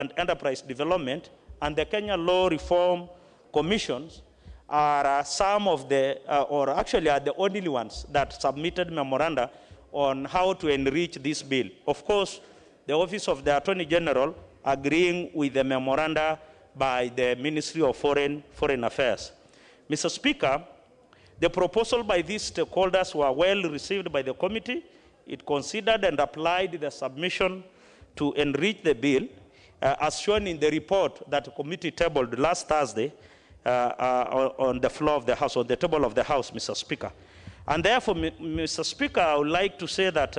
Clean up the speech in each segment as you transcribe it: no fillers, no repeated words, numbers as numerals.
and Enterprise Development and the Kenya Law Reform Commissions are some of the, or actually are the only ones that submitted memoranda on how to enrich this bill. Of course, the Office of the Attorney General agreeing with the memoranda by the Ministry of Foreign Affairs. Mr. Speaker, the proposal by these stakeholders were well received by the committee. It considered and applied the submission to enrich the bill, as shown in the report that the committee tabled last Thursday on the floor of the House, on the table of the House, Mr. Speaker. And therefore, Mr. Speaker, I would like to say that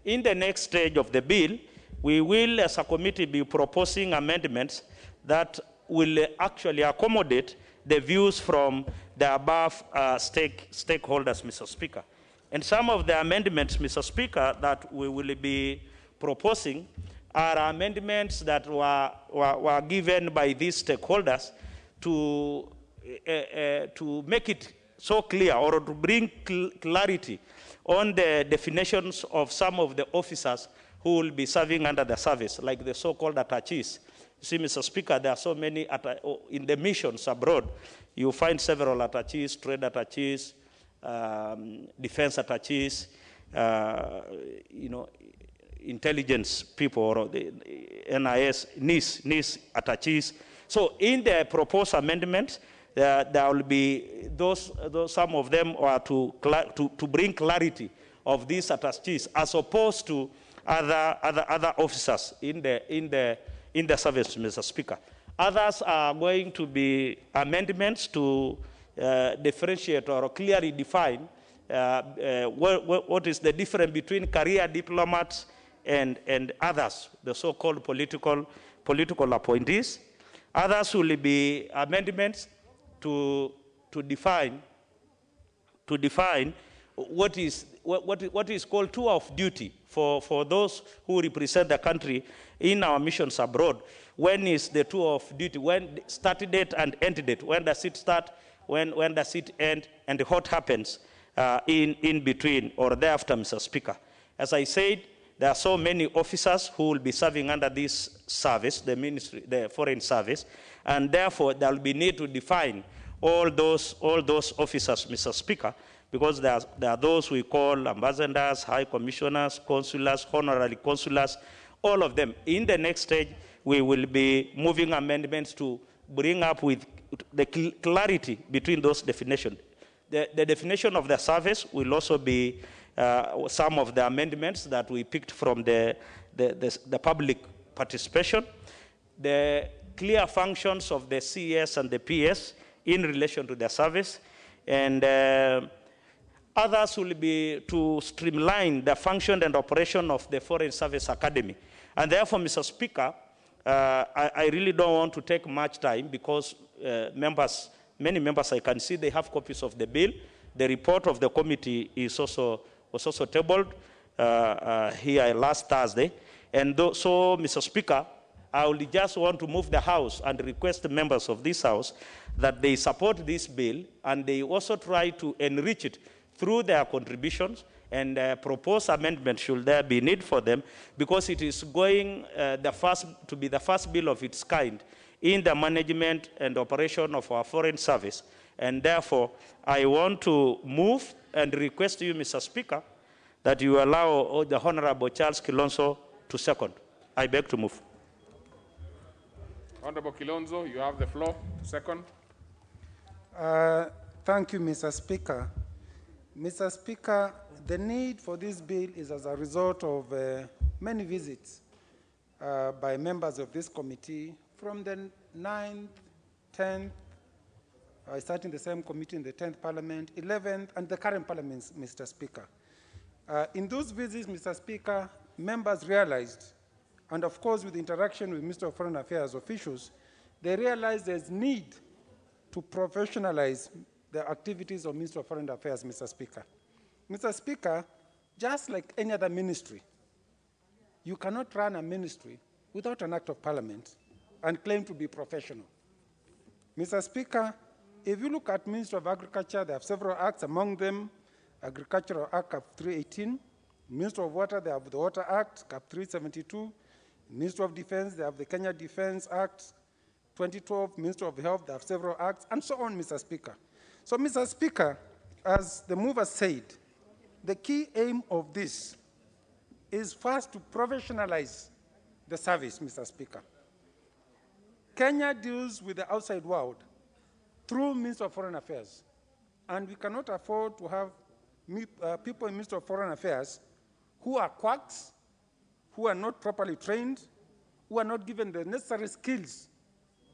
in the next stage of the bill, we will, as a committee, be proposing amendments that will actually accommodate the views from the above stakeholders, Mr. Speaker. And some of the amendments, Mr. Speaker, that we will be proposing are amendments that were given by these stakeholders to make it so clear, or to bring clarity on the definitions of some of the officers who will be serving under the service, like the so-called attaches. You see, Mr. Speaker, there are so many in the missions abroad. You find several attaches, trade attaches, defense attaches, intelligence people, or the NIS, NIS attaches. So in the proposed amendments, there will be some of them are to bring clarity of these attaches as opposed to other officers in the service, Mr. Speaker. Others are going to be amendments to differentiate or clearly define what is the difference between career diplomats and others, the so-called political appointees. Others will be amendments to define what is called tour of duty for those who represent the country in our missions abroad. When is the tour of duty? When start date and end date? When does it start? When does it end? And what happens in between or thereafter, Mr. Speaker? As I said, there are so many officers who will be serving under this service, the ministry, the foreign service, and therefore there will be need to define all those officers, Mr. Speaker, because there are those we call ambassadors, high commissioners, consulars, honorary consulars, all of them. In the next stage, we will be moving amendments to bring up with the clarity between those definitions. The definition of the service will also be some of the amendments that we picked from the public participation, the clear functions of the CS and the PS in relation to the service, and others will be to streamline the function and operation of the Foreign Service Academy. And therefore, Mr. Speaker, I really don't want to take much time because many members I can see, they have copies of the bill. The report of the committee was also tabled here last Thursday. And so, Mr. Speaker, I will just want to move the House and request the members of this House that they support this bill and they also try to enrich it through their contributions and propose amendments should there be need for them, because it is going to be the first bill of its kind in the management and operation of our foreign service. And therefore, I want to move and request you, Mr. Speaker, that you allow the Honorable Charles Kilonzo to second. I beg to move. Honorable Kilonzo, you have the floor. Second. Thank you, Mr. Speaker. Mr. Speaker, the need for this bill is as a result of many visits by members of this committee from the 9th, 10th, I sat in the same committee in the 10th Parliament, 11th, and the current Parliament, Mr. Speaker. In those visits, Mr. Speaker, members realized, and of course with interaction with Minister of Foreign Affairs officials, they realized there's need to professionalize the activities of Minister of Foreign Affairs, Mr. Speaker. Mr. Speaker, just like any other ministry, you cannot run a ministry without an act of Parliament and claim to be professional. Mr. Speaker, if you look at Ministry of Agriculture, they have several acts, among them Agricultural Act Cap 318, Ministry of Water, they have the Water Act, Cap 372, Ministry of Defense, they have the Kenya Defense Act, 2012, Ministry of Health, they have several acts, and so on, Mr. Speaker. So, Mr. Speaker, as the mover said, the key aim of this is first to professionalize the service, Mr. Speaker. Kenya deals with the outside world through Ministry of Foreign Affairs, and we cannot afford to have people in Ministry of Foreign Affairs who are quacks, who are not properly trained, who are not given the necessary skills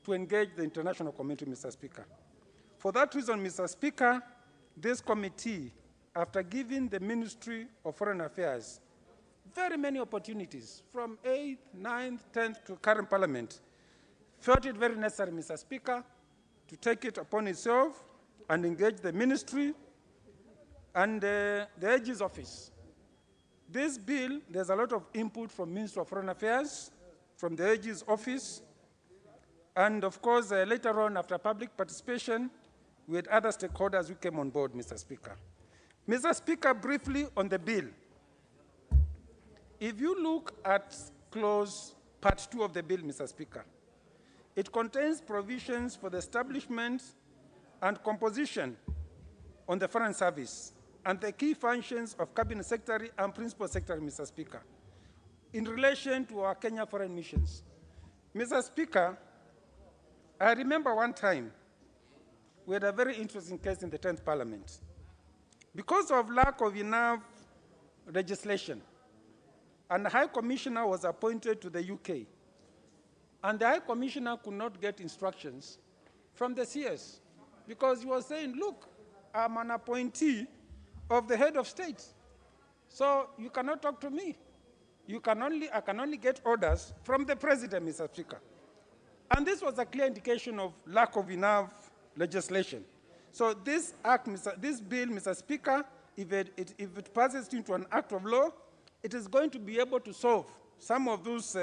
to engage the international community, Mr. Speaker. For that reason, Mr. Speaker, this committee, after giving the Ministry of Foreign Affairs very many opportunities, from 8th, 9th, 10th to current Parliament, felt it very necessary, Mr. Speaker, to take it upon itself and engage the ministry and the AG's office. This bill, there's a lot of input from Ministry of Foreign Affairs, from the AG's office, and of course, later on, after public participation, we had other stakeholders who came on board, Mr. Speaker. Mr. Speaker, briefly on the bill. If you look at clause part 2 of the bill, Mr. Speaker, it contains provisions for the establishment and composition on the Foreign Service and the key functions of Cabinet Secretary and Principal Secretary, Mr. Speaker, in relation to our Kenya foreign missions. Mr. Speaker, I remember one time we had a very interesting case in the 10th Parliament. Because of lack of enough legislation, and the High Commissioner was appointed to the UK, and the High Commissioner could not get instructions from the CS because he was saying, look, I'm an appointee of the head of state, so you cannot talk to me. I can only get orders from the president, Mr. Speaker. And this was a clear indication of lack of enough legislation. So this act, this bill, Mr. Speaker, if it passes into an act of law, it is going to be able to solve some of those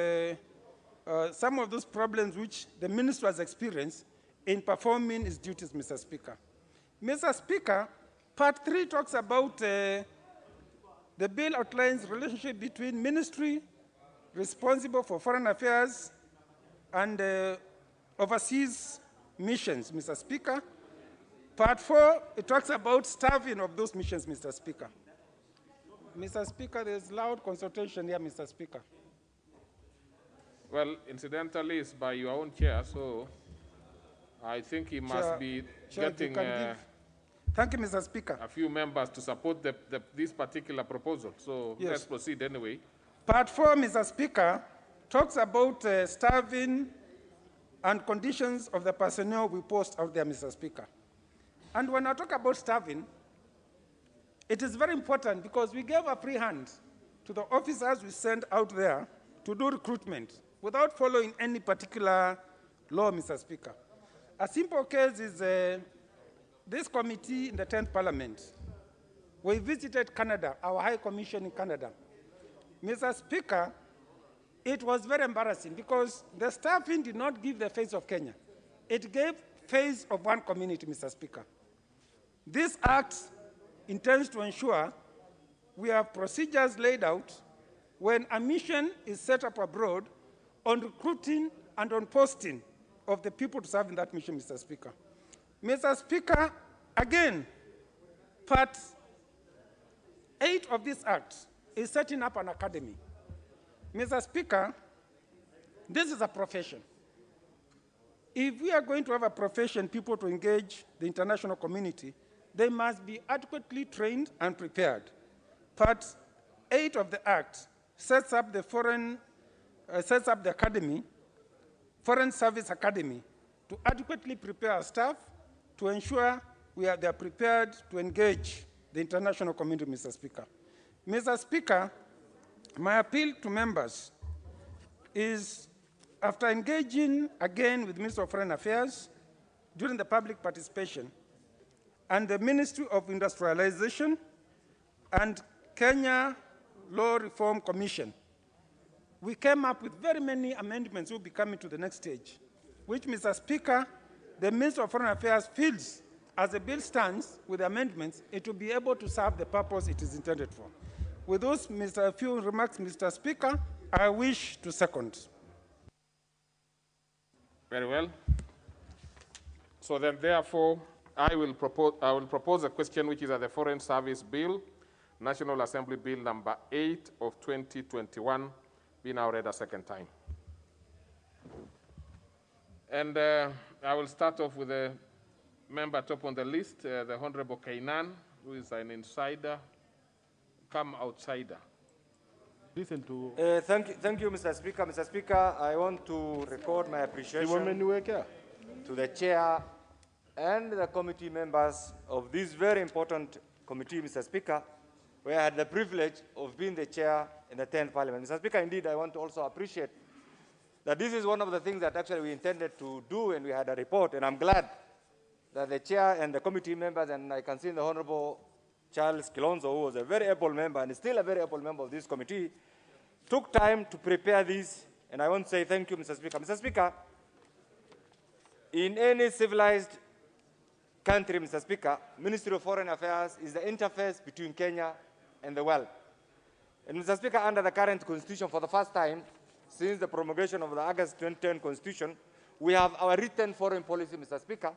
problems which the minister has experienced in performing his duties, Mr. Speaker. Mr. Speaker, part 3 talks about the bill outlines relationship between ministry responsible for foreign affairs and overseas missions, Mr. Speaker. Part 4, it talks about staffing of those missions, Mr. Speaker. Mr. Speaker, there's loud consultation here, Mr. Speaker. Well, incidentally, it's by your own chair, so I think he must be getting thank you, Mr. Speaker. A few members to support this particular proposal. So yes, let's proceed anyway. Part 4, Mr. Speaker, talks about staffing and conditions of the personnel we post out there, Mr. Speaker. And when I talk about staffing, it is very important because we gave a free hand to the officers we sent out there to do recruitment without following any particular law, Mr. Speaker. A simple case is this committee in the 10th Parliament. We visited Canada, our High Commission in Canada. Mr. Speaker, it was very embarrassing because the staffing did not give the face of Kenya. It gave face of one community, Mr. Speaker. This act intends to ensure we have procedures laid out when a mission is set up abroad on recruiting and on posting of the people to serve in that mission, Mr. Speaker. Mr. Speaker, again, part 8 of this act is setting up an academy. Mr. Speaker, this is a profession. If we are going to have a profession, people to engage the international community, they must be adequately trained and prepared. Part 8 of the Act sets up the academy, Foreign Service Academy, to adequately prepare our staff to ensure they are prepared to engage the international community, Mr. Speaker. Mr. Speaker, my appeal to members is, after engaging again with the Minister of Foreign Affairs during the public participation, and the Ministry of Industrialization and Kenya Law Reform Commission, we came up with very many amendments will be coming to the next stage, which, Mr. Speaker, the Minister of Foreign Affairs feels, as the bill stands with the amendments, it will be able to serve the purpose it is intended for. With those few remarks, Mr. Speaker, I wish to second. Very well. So then, therefore, I will propose a question which is at the Foreign Service Bill, National Assembly Bill number 8 of 2021, be now read a second time. And I will start off with the member top on the list, the Honorable Kainan, who is an insider, come outsider. Listen to. Thank you, Mr. Speaker. Mr. Speaker, I want to record my appreciation to the chair and the committee members of this very important committee, Mr. Speaker, where I had the privilege of being the chair in the 10th Parliament. Mr. Speaker, indeed, I want to also appreciate that this is one of the things that actually we intended to do, and we had a report, and I'm glad that the chair and the committee members, and I can see the Honorable Charles Kilonzo, who was a very able member and is still a very able member of this committee, took time to prepare this, and I want to say thank you, Mr. Speaker. Mr. Speaker, in any civilized country, Mr. Speaker, Ministry of Foreign Affairs is the interface between Kenya and the world. And Mr. Speaker, under the current constitution, for the first time since the promulgation of the August 2010 constitution, we have our written foreign policy, Mr. Speaker.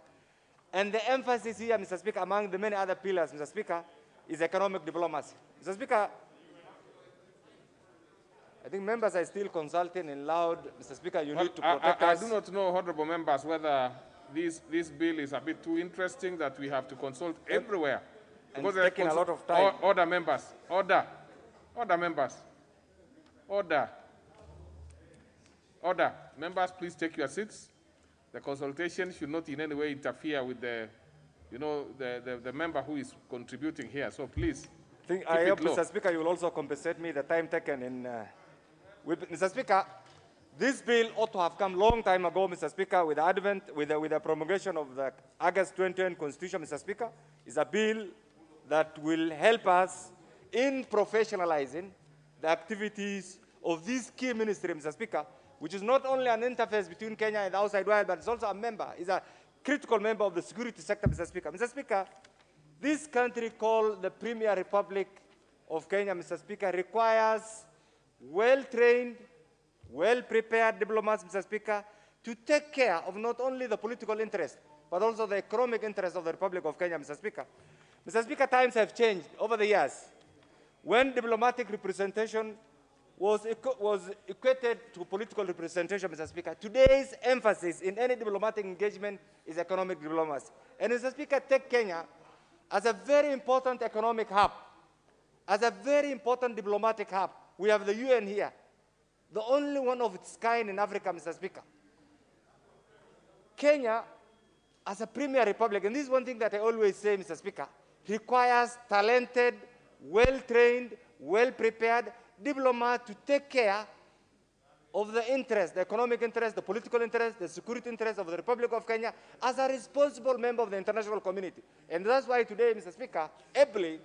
And the emphasis here, Mr. Speaker, among the many other pillars, Mr. Speaker, is economic diplomacy. Mr. Speaker, I think members are still consulting in loud. Mr. Speaker, you need to protect us. I do not know, honorable members, whether this bill is a bit too interesting that we have to consult everywhere. And because taking a lot of time. Order, members. Order. Order, members. Order. Order. Members, please take your seats. The consultation should not in any way interfere with the member who is contributing here. So please, I hope, Mr. Speaker, you will also compensate me the time taken in. Mr. Speaker, this bill ought to have come long time ago, Mr. Speaker, with the advent, with the promulgation of the August 2010 Constitution, Mr. Speaker. It's a bill that will help us in professionalizing the activities of this key ministry, Mr. Speaker, which is not only an interface between Kenya and the outside world, but it's also a member, is a critical member of the security sector, Mr. Speaker. Mr. Speaker, this country called the Premier Republic of Kenya, Mr. Speaker, requires well-trained, well-prepared diplomats, Mr. Speaker, to take care of not only the political interest, but also the economic interest of the Republic of Kenya, Mr. Speaker. Mr. Speaker, times have changed over the years. When diplomatic representation was equated to political representation, Mr. Speaker, today's emphasis in any diplomatic engagement is economic diplomacy. And Mr. Speaker, take Kenya as a very important economic hub, as a very important diplomatic hub. We have the UN here, the only one of its kind in Africa, Mr. Speaker. Kenya, as a premier republic, and this is one thing that I always say, Mr. Speaker, requires talented, well-trained, well-prepared diplomats to take care of the interest, the economic interest, the political interest, the security interest of the Republic of Kenya as a responsible member of the international community. And that's why today, Mr. Speaker, ably,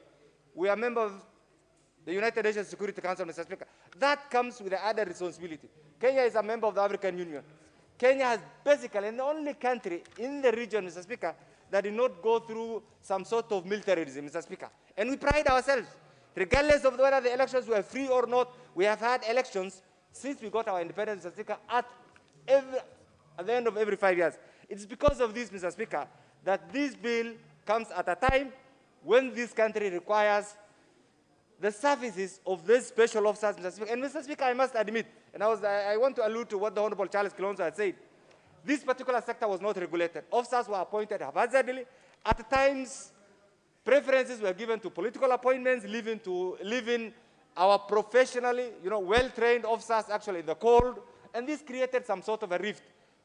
we are members of the United Nations Security Council, Mr. Speaker. That comes with the added responsibility. Kenya is a member of the African Union. Kenya has basically, and the only country in the region, Mr. Speaker, that did not go through some sort of militarism, Mr. Speaker. And we pride ourselves, regardless of whether the elections were free or not, we have had elections since we got our independence, Mr. Speaker, at the end of every 5 years. It's because of this, Mr. Speaker, that this bill comes at a time when this country requires the services of these special officers, Mr. Speaker. And Mr. Speaker, I must admit, and I want to allude to what the Honorable Charles Kilonzo had said, this particular sector was not regulated. Officers were appointed haphazardly. At times, preferences were given to political appointments, leaving our professionally, well-trained officers actually in the cold, and this created some sort of a rift.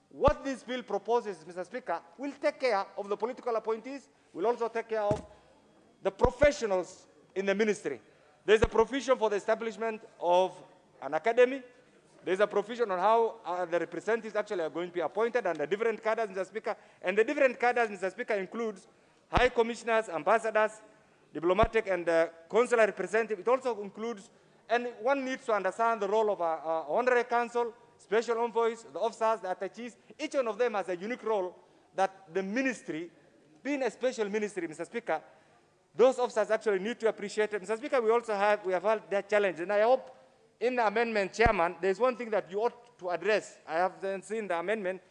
What this bill proposes, Mr. Speaker, will take care of the political appointees, will also take care of the professionals in the ministry. There's a provision for the establishment of an academy. There's a provision on how the representatives actually are going to be appointed and the different cadres, Mr. Speaker. And the different cadres, Mr. Speaker, includes high commissioners, ambassadors, diplomatic and consular representatives. It also includes, and one needs to understand the role of our honorary council, special envoys, the officers, the attaches. Each one of them has a unique role that the ministry, being a special ministry, Mr. Speaker, those officers actually need to appreciate it. Mr. Speaker, we have had that challenge, and I hope in the amendment, Chairman, there's one thing that you ought to address. I haven't seen the amendment.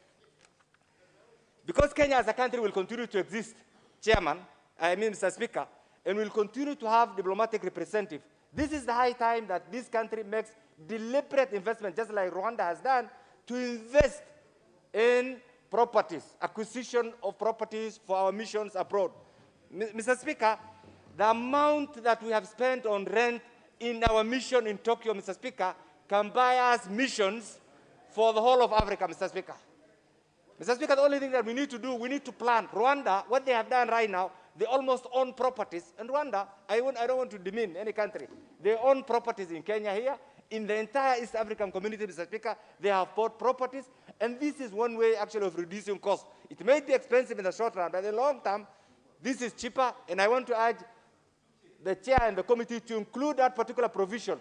Because Kenya as a country will continue to exist, Mr. Speaker, and will continue to have diplomatic representatives, this is the high time that this country makes deliberate investment, just like Rwanda has done, to invest in properties, acquisition of properties for our missions abroad. Mr. Speaker, the amount that we have spent on rent in our mission in Tokyo, Mr. Speaker, can buy us missions for the whole of Africa, Mr. Speaker. Mr. Speaker, the only thing that we need to do, we need to plan. Rwanda, what they have done right now, they almost own properties. And Rwanda, I don't want to demean any country. They own properties in Kenya here. In the entire East African community, Mr. Speaker, they have bought properties. And this is one way, actually, of reducing costs. It may be expensive in the short run, but in the long term, this is cheaper. And I want to urge the chair and the committee to include that particular provision.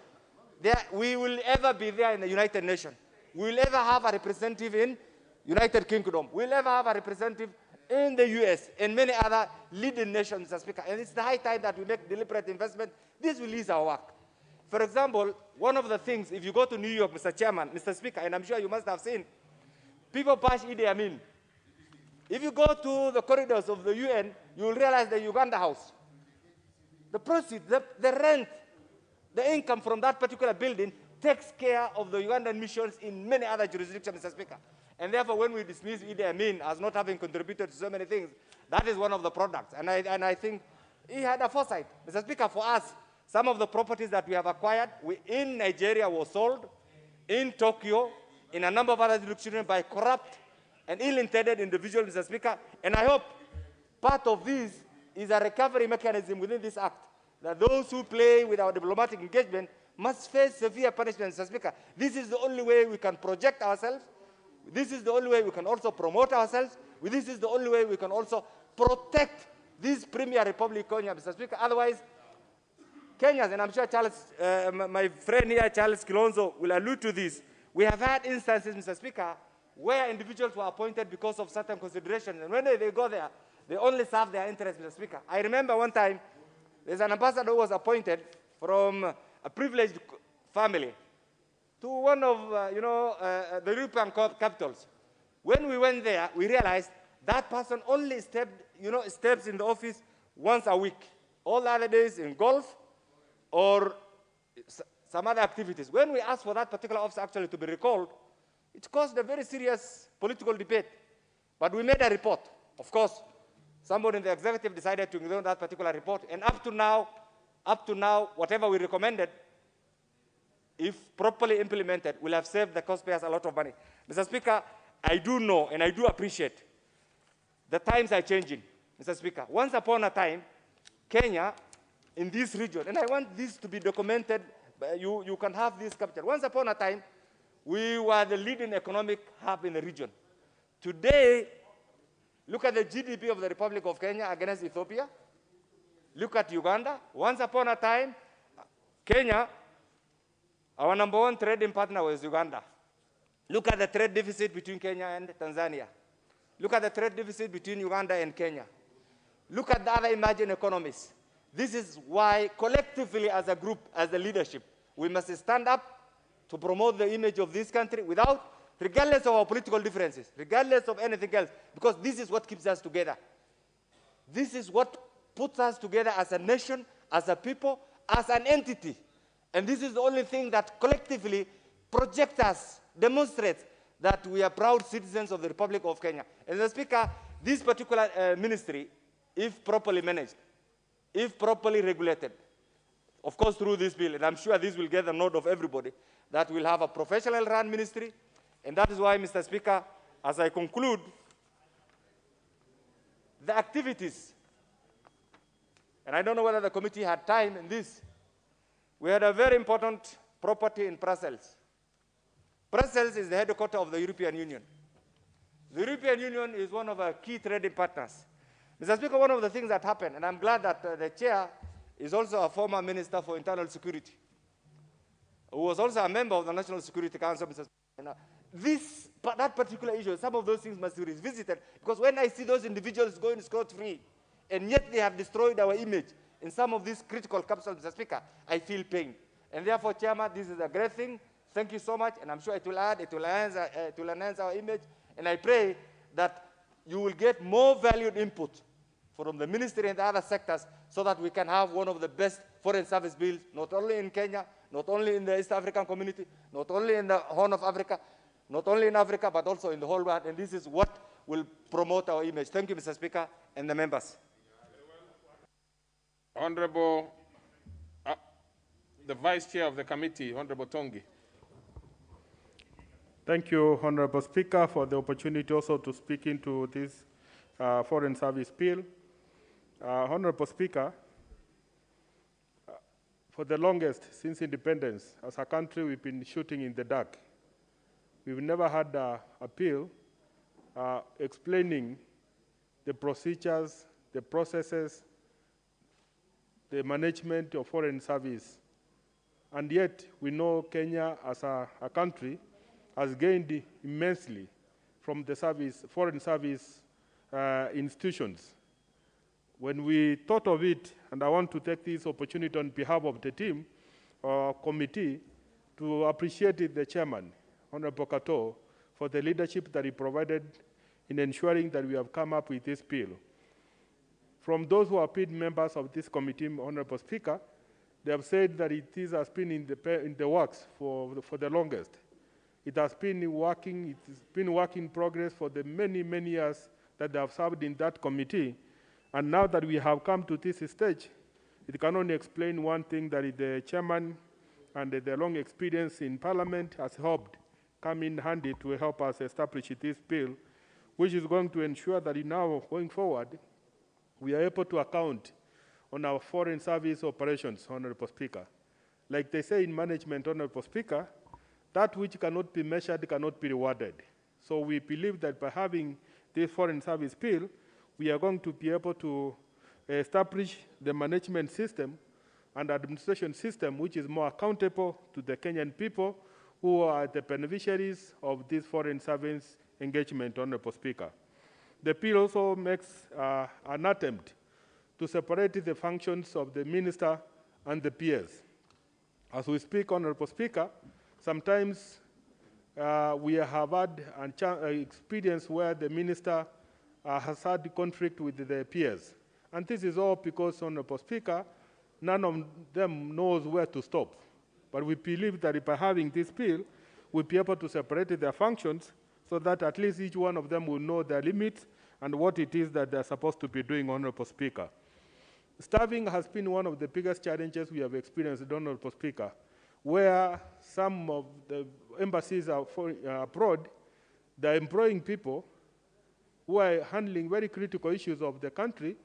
We will ever be there in the United Nations. We will ever have a representative in United Kingdom. We'll ever have a representative in the US and many other leading nations, Mr. Speaker. And it's the high time that we make deliberate investment. This will ease our work. For example, one of the things, if you go to New York, Mr. Chairman, Mr. Speaker, and I'm sure you must have seen, people bash Idi Amin. If you go to the corridors of the UN, you will realize the Uganda House. The proceeds, the rent, the income from that particular building takes care of the Ugandan missions in many other jurisdictions, Mr. Speaker. And therefore, when we dismiss Idi Amin as not having contributed to so many things, that is one of the products. And I think he had a foresight. Mr. Speaker, for us, some of the properties that we have acquired in Nigeria were sold, in Tokyo, in a number of other jurisdictions by corrupt and ill-intended individuals, Mr. Speaker. And I hope part of this is a recovery mechanism within this act, that those who play with our diplomatic engagement must face severe punishment, Mr. Speaker. This is the only way we can project ourselves. This is the only way we can also promote ourselves. This is the only way we can also protect this Premier Republic, Kenya, Mr. Speaker. Otherwise, Kenyans, and I'm sure Charles, my friend here, Charles Kilonzo, will allude to this. We have had instances, Mr. Speaker, where individuals were appointed because of certain considerations. And when they go there, they only serve their interests, Mr. Speaker. I remember one time, there's an ambassador who was appointed from a privileged family to one of, the European capitals. When we went there, we realized that person only steps in the office once a week. All the other days in golf or some other activities. When we asked for that particular officer actually to be recalled, it caused a very serious political debate. But we made a report. Of course, somebody in the executive decided to ignore that particular report. And up to now, whatever we recommended, if properly implemented, will have saved the taxpayers a lot of money. Mr. Speaker, I do know and I do appreciate the times are changing, Mr. Speaker. Once upon a time, Kenya, in this region, and I want this to be documented, you can have this capital. Once upon a time, we were the leading economic hub in the region. Today, look at the GDP of the Republic of Kenya against Ethiopia. Look at Uganda. Once upon a time, Kenya, our number one trading partner was Uganda. Look at the trade deficit between Kenya and Tanzania. Look at the trade deficit between Uganda and Kenya. Look at the other emerging economies. This is why collectively as a group, as the leadership, we must stand up to promote the image of this country regardless of our political differences, regardless of anything else, because this is what keeps us together. This is what puts us together as a nation, as a people, as an entity. And this is the only thing that collectively projects us, demonstrates that we are proud citizens of the Republic of Kenya. And Mr. Speaker, this particular ministry, if properly managed, if properly regulated, of course through this bill, and I'm sure this will get the nod of everybody, that we'll have a professional run ministry. And that is why, Mr. Speaker, as I conclude, the activities, and I don't know whether the committee had time in this, we had a very important property in Brussels. Brussels is the headquarters of the European Union. The European Union is one of our key trading partners. Mr. Speaker, one of the things that happened, and I'm glad that the chair is also a former Minister for Internal Security, who was also a member of the National Security Council, Mr. Speaker. That particular issue, some of those things must be revisited, because when I see those individuals going scot-free, and yet they have destroyed our image in some of these critical capitals, Mr. Speaker, I feel pain. And therefore, Chairman, this is a great thing. Thank you so much, and I'm sure it will enhance our image. And I pray that you will get more valued input from the ministry and the other sectors so that we can have one of the best foreign service bills, not only in Kenya, not only in the East African community, not only in the Horn of Africa, not only in Africa, but also in the whole world. And this is what will promote our image. Thank you, Mr. Speaker, and the members. Honorable, the Vice Chair of the committee, Honorable Tongi. Thank you, Honorable Speaker, for the opportunity also to speak into this foreign service bill. Honorable Speaker, for the longest since independence, as a country, we've been shooting in the dark. We've never had a bill explaining the procedures, the processes, the management of foreign service. And yet, we know Kenya as a country has gained immensely from the foreign service institutions. When we thought of it, and I want to take this opportunity on behalf of the team or committee to appreciate the chairman, Honorable Kato, for the leadership that he provided in ensuring that we have come up with this bill. From those who have been members of this committee, Honorable Speaker, they have said that it has been in the works for the longest. It has been working in progress for the many, many years that they have served in that committee. And now that we have come to this stage, it can only explain one thing, that the chairman and the long experience in Parliament has helped come in handy to help us establish this bill, which is going to ensure that now, going forward, we are able to account on our foreign service operations, Honorable Speaker. Like they say in management, Honorable Speaker, that which cannot be measured cannot be rewarded. So we believe that by having this foreign service bill, we are going to be able to establish the management system and administration system which is more accountable to the Kenyan people who are the beneficiaries of this foreign service engagement, Honorable Speaker. The bill also makes an attempt to separate the functions of the minister and the peers. As we speak, Honorable Speaker, sometimes we have had an experience where the minister has had conflict with the peers. And this is all because, Honorable Speaker, none of them knows where to stop. But we believe that by having this bill, we'll be able to separate their functions so that at least each one of them will know their limits and what it is that they're supposed to be doing, Honorable Speaker. Staffing has been one of the biggest challenges we have experienced, Honorable Speaker, where some of the embassies are abroad, they're employing people who are handling very critical issues of the country,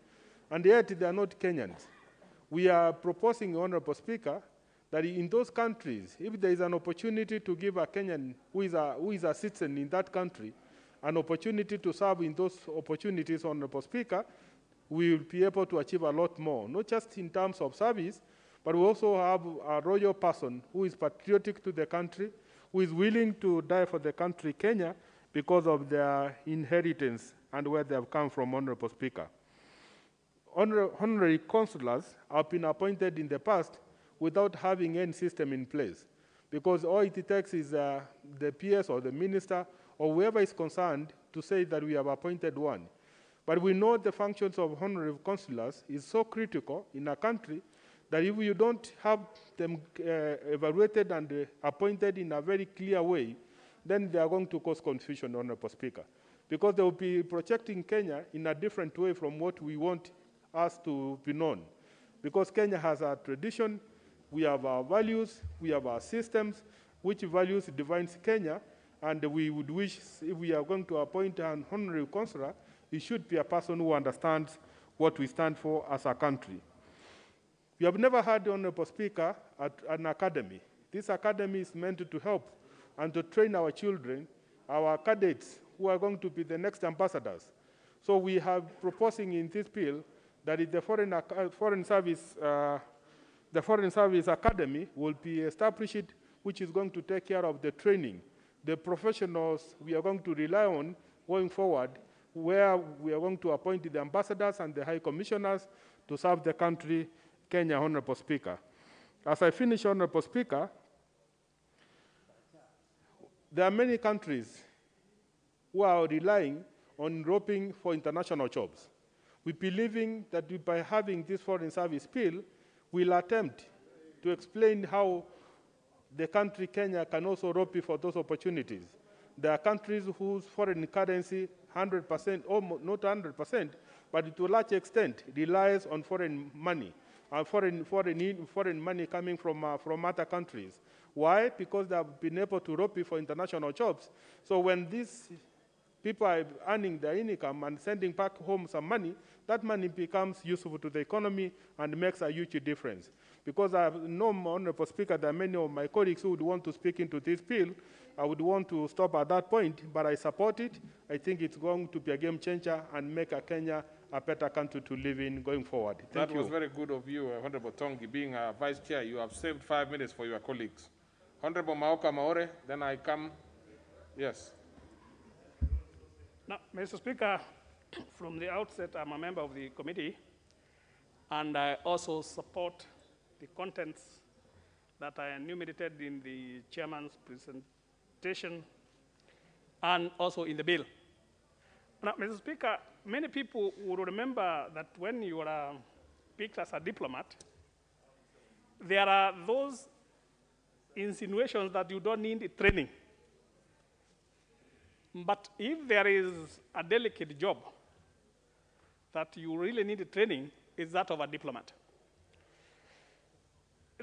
and yet they are not Kenyans. We are proposing, Honorable Speaker, that in those countries, if there is an opportunity to give a Kenyan who is a citizen in that country an opportunity to serve in those opportunities, Honorable Speaker, we will be able to achieve a lot more, not just in terms of service, but we also have a royal person who is patriotic to the country, who is willing to die for the country, Kenya, because of their inheritance and where they have come from, Honorable Speaker. Honorary consulars have been appointed in the past without having any system in place, because all it takes is the PS or the minister or whoever is concerned to say that we have appointed one. But we know the functions of honorary consulars is so critical in a country that if you don't have them evaluated and appointed in a very clear way, then they are going to cause confusion, Honorable Speaker, because they will be projecting Kenya in a different way from what we want us to be known. Because Kenya has a tradition, we have our values, we have our systems, which values defines Kenya, and we would wish, if we are going to appoint an honorary consular, it should be a person who understands what we stand for as a country. We have never had, Honorable Speaker, an academy. This academy is meant to help and to train our children, our cadets, who are going to be the next ambassadors. So we have proposing in this bill that the Foreign Service Academy will be established, which is going to take care of the training, the professionals we are going to rely on going forward, where we are going to appoint the ambassadors and the high commissioners to serve the country, Kenya, Honorable Speaker. As I finish, Honorable Speaker, there are many countries who are relying on roping for international jobs. We believing that by having this foreign service bill, we'll attempt to explain how the country Kenya can also rope for those opportunities. There are countries whose foreign currency 100%, or not 100%, but to a large extent relies on foreign money, foreign money coming from other countries. Why? Because they have been able to rope for international jobs. So when these people are earning their income and sending back home some money, that money becomes useful to the economy and makes a huge difference. Because I know, Honorable Speaker, there are many of my colleagues who would want to speak into this bill. I would want to stop at that point, but I support it. I think it's going to be a game changer and make Kenya a better country to live in going forward. Thank you. That was very good of you, Honorable Tongi. Being a Vice Chair, you have saved 5 minutes for your colleagues. Honorable Maoka Maore, then I come. Yes. Now, Mr. Speaker, from the outset, I'm a member of the committee, and I also support the contents that are enumerated in the chairman's presentation and also in the bill. Now, Mr. Speaker, many people will remember that when you are picked as a diplomat, there are those insinuations that you don't need training. But if there is a delicate job that you really need training, it's that of a diplomat.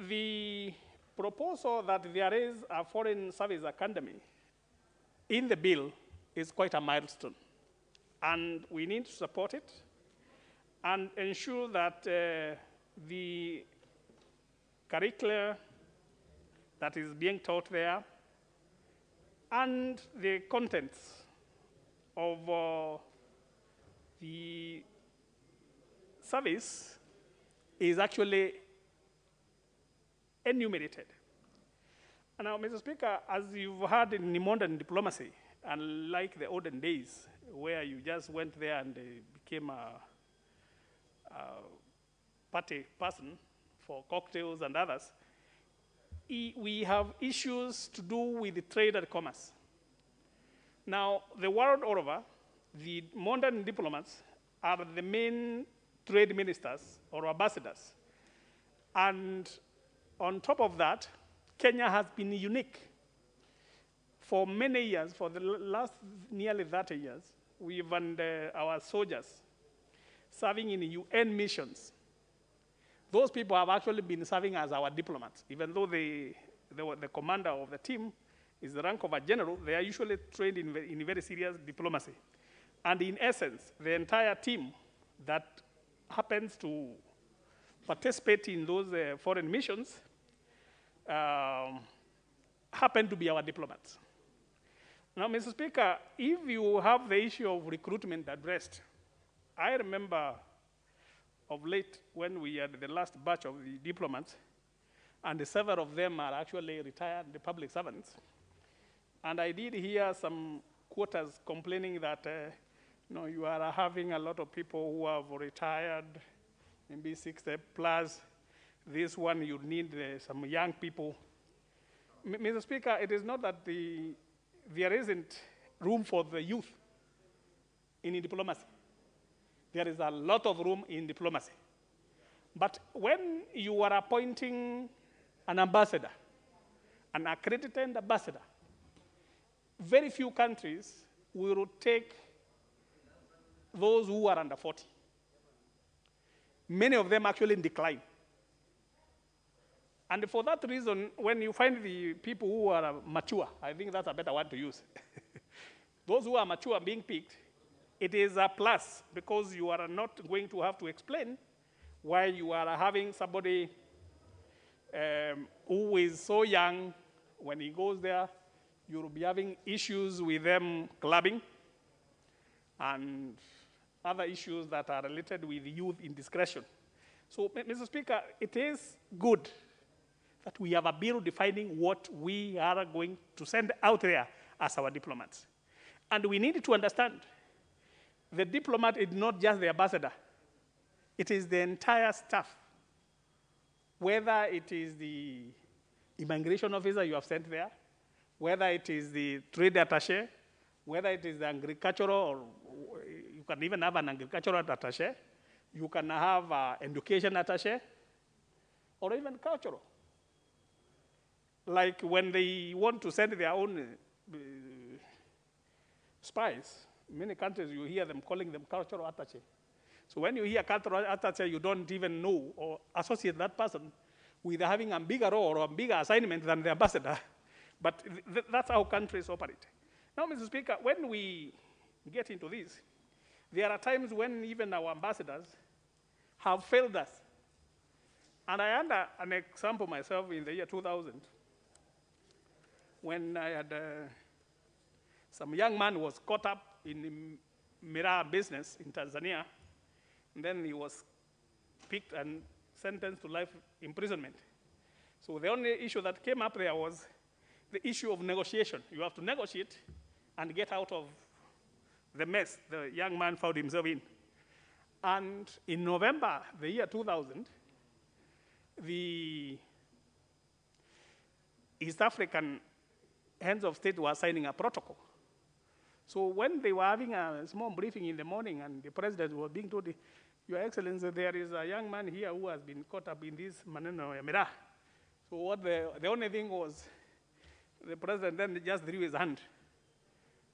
The proposal that there is a Foreign Service Academy in the bill is quite a milestone. And we need to support it and ensure that the curricula that is being taught there and the contents of the service is actually enumerated. And now, Mr. Speaker, as you've heard in modern diplomacy, unlike the olden days where you just went there and became a party person for cocktails and others, we have issues to do with the trade and commerce. Now, the world over, the modern diplomats are the main trade ministers or ambassadors. And on top of that, Kenya has been unique. For many years, for the last nearly 30 years, we've had our soldiers serving in UN missions. Those people have actually been serving as our diplomats. Even though the commander of the team is the rank of a general, they are usually trained in very serious diplomacy. And in essence, the entire team that happens to participate in those foreign missions happen to be our diplomats. Now, Mr. Speaker, if you have the issue of recruitment addressed, I remember of late when we had the last batch of the diplomats, and several of them are actually retired public servants. And I did hear some quotas complaining that you are having a lot of people who have retired, maybe 60 plus. This one, you need some young people. Mr. Speaker, it is not that there isn't room for the youth in diplomacy. There is a lot of room in diplomacy. But when you are appointing an ambassador, an accredited ambassador, very few countries will take those who are under 40. Many of them actually decline. And for that reason, when you find the people who are mature, I think that's a better word to use. Those who are mature being picked, it is a plus because you are not going to have to explain why you are having somebody who is so young. When he goes there, you'll be having issues with them clubbing and other issues that are related with youth indiscretion. So, Mr. Speaker, it is good that we have a bill defining what we are going to send out there as our diplomats. And we need to understand the diplomat is not just the ambassador. It is the entire staff whether it is the immigration officer you have sent there, whether it is the trade attaché, whether it is the agricultural, or you can even have an agricultural attaché, you can have an education attaché, or even cultural. Like when they want to send their own spies, in many countries you hear them calling them cultural attaché. So when you hear cultural attaché, you don't even know or associate that person with having a bigger role or a bigger assignment than the ambassador. But that's how countries operate. Now, Mr. Speaker, when we get into this, there are times when even our ambassadors have failed us. And I had an example myself in the year 2000, when I had some young man was caught up in Miraa business in Tanzania, and then he was picked and sentenced to life imprisonment. So the only issue that came up there was the issue of negotiation. You have to negotiate and get out of the mess the young man found himself in. And in November, the year 2000, the East African heads of state were signing a protocol. So when they were having a small briefing in the morning and the president was being told, Your Excellency, there is a young man here who has been caught up in this maneno Miraa. So what the only thing was, the president then just drew his hand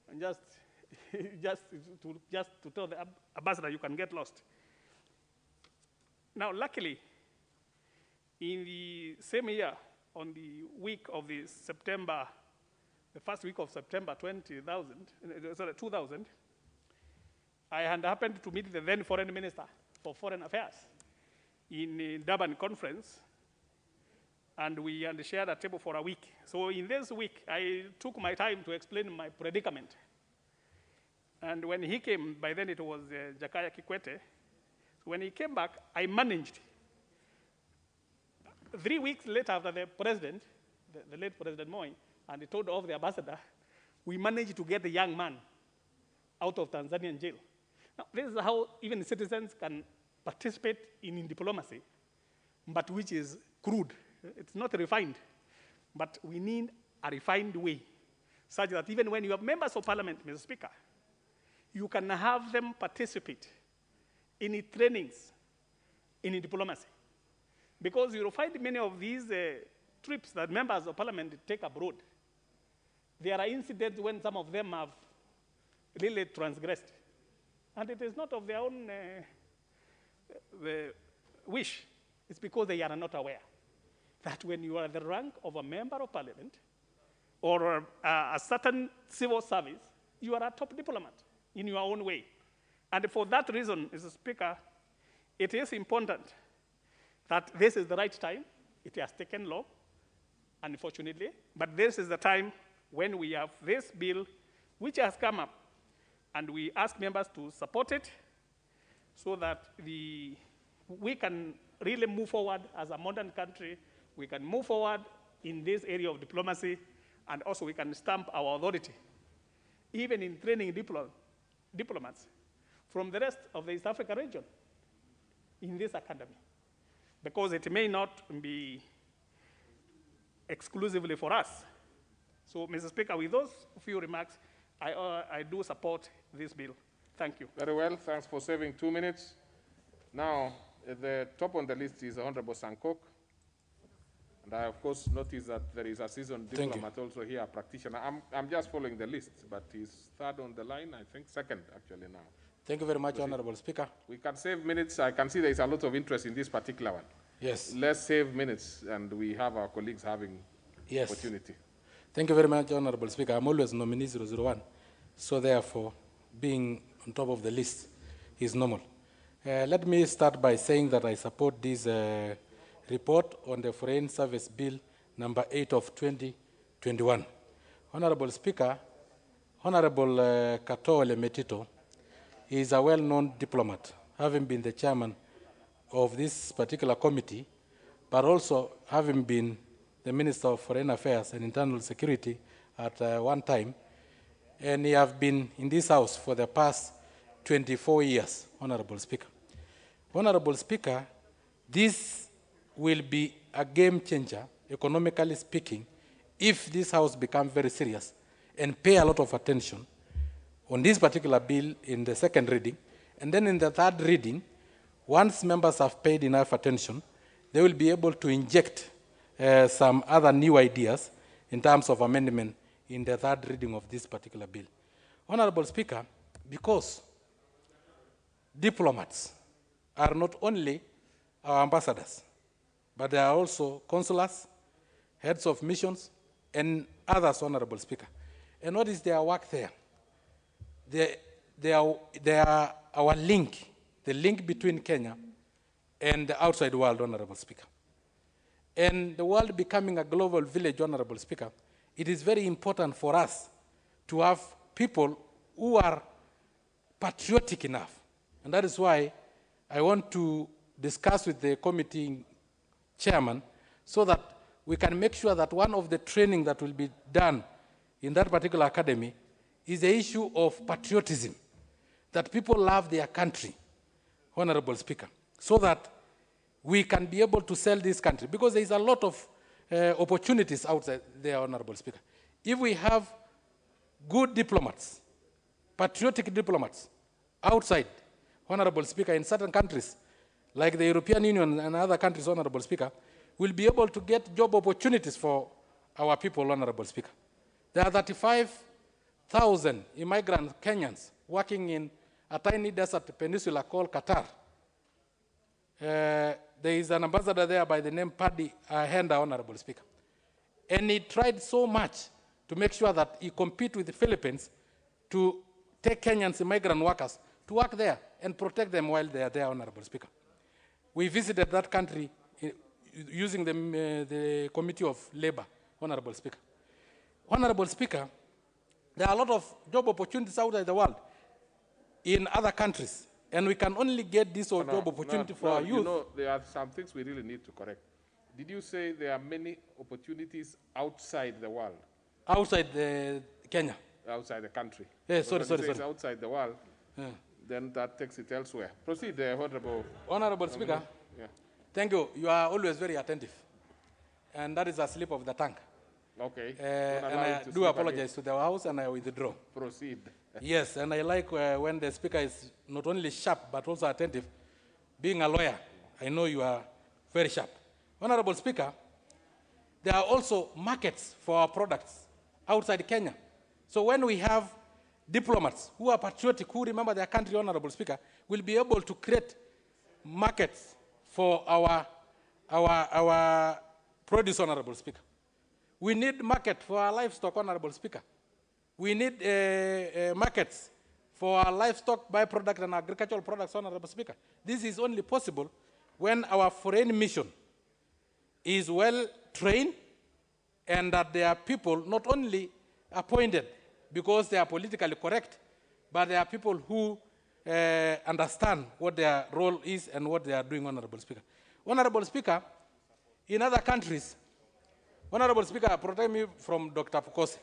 and just to tell the ambassador, you can get lost. Now, luckily, in the same year, on the week of the first week of September 2000, I had happened to meet the then foreign minister for foreign affairs in a Durban conference, and we had shared a table for a week. So in this week, I took my time to explain my predicament. And when he came, by then it was Jakaya Kikwete. So when he came back, I managed. 3 weeks later, after the president, the late President Moi, and he told of the ambassador, we managed to get the young man out of Tanzanian jail. Now, this is how even citizens can participate in diplomacy, but which is crude. It's not refined, but we need a refined way, such that even when you have members of parliament, Mr. Speaker, you can have them participate in trainings in diplomacy. Because you'll find many of these trips that members of parliament take abroad, there are incidents when some of them have really transgressed. And it is not of their own wish. It's because they are not aware that when you are the rank of a member of parliament or a certain civil service, you are a top diplomat in your own way. And for that reason, Mr. Speaker, it is important that this is the right time. It has taken long, unfortunately, but this is the time when we have this bill which has come up, and we ask members to support it so that we can really move forward as a modern country. We can move forward in this area of diplomacy, and also we can stamp our authority, even in training diplomats from the rest of the East Africa region in this academy, because it may not be exclusively for us. So, Mr. Speaker, with those few remarks, I do support this bill. Thank you. Very well. Thanks for saving 2 minutes. Now, the top on the list is Honorable Sankok. And I, of course, notice that there is a seasoned diplomat also here, a practitioner. I'm just following the list, but he's third on the line, I think, second, actually, now. Thank you very much, Honorable Speaker. We can save minutes. I can see there is a lot of interest in this particular one. Yes. Let's save minutes, and we have our colleagues having opportunity. Thank you very much, Honorable Speaker. I'm always nominee 001, so therefore, being on top of the list is normal. Let me start by saying that I support this report on the Foreign Service Bill number 8 of 2021. Honorable Speaker, Honorable Katole Metito is a well-known diplomat, having been the chairman of this particular committee, but also having been the Minister of Foreign Affairs and Internal Security at one time, and he has been in this House for the past 24 years, Honorable Speaker. Honorable Speaker, this will be a game changer, economically speaking, if this House becomes very serious and pay a lot of attention on this particular bill in the second reading, and then in the third reading, once members have paid enough attention, they will be able to inject some other new ideas in terms of amendment in the third reading of this particular bill. Honorable Speaker, because diplomats are not only our ambassadors, but they are also consulars, heads of missions, and others, Honorable Speaker. And what is their work there? They are our link, the link between Kenya and the outside world, Honorable Speaker. And the world becoming a global village, Honorable Speaker, it is very important for us to have people who are patriotic enough. And that is why I want to discuss with the committee chairman so that we can make sure that one of the training that will be done in that particular academy is the issue of patriotism, that people love their country, Honorable Speaker, so that we can be able to sell this country, because there is a lot of opportunities outside there, Honorable Speaker. If we have good diplomats, patriotic diplomats outside, Honorable Speaker, in certain countries, like the European Union and other countries, Honorable Speaker, we'll be able to get job opportunities for our people, Honorable Speaker. There are 35,000 immigrant Kenyans working in a tiny desert peninsula called Qatar. There is an ambassador there by the name Paddy Henda, Honorable Speaker. And he tried so much to make sure that he compete with the Philippines to take Kenyans immigrant workers to work there and protect them while they are there, Honorable Speaker. We visited that country using the Committee of Labor, Honorable Speaker. Honorable Speaker, there are a lot of job opportunities outside the world in other countries, and we can only get this job opportunity for our youth. You know, there are some things we really need to correct. Did you say there are many opportunities outside the world? Outside Kenya. Outside the country. Yeah, sorry. Outside the world, then that takes it elsewhere. Proceed, Honorable. Honorable Speaker, thank you. You are always very attentive, and that is a slip of the tongue. Okay. And I do apologize to the House, and I withdraw. Proceed. Yes, and I like when the Speaker is not only sharp, but also attentive. Being a lawyer, I know you are very sharp. Honorable Speaker, there are also markets for our products outside Kenya. So when we have diplomats who are patriotic, who remember their country, Honorable Speaker, will be able to create markets for our produce, Honorable Speaker. We need market for our livestock, Honorable Speaker. We need markets for our livestock, byproduct, and agricultural products, Honorable Speaker. This is only possible when our foreign mission is well trained and that there are people not only appointed because they are politically correct, but there are people who understand what their role is and what they are doing, Honorable Speaker. Honorable Speaker, in other countries, Honorable Speaker, protect me from Dr. Pukose.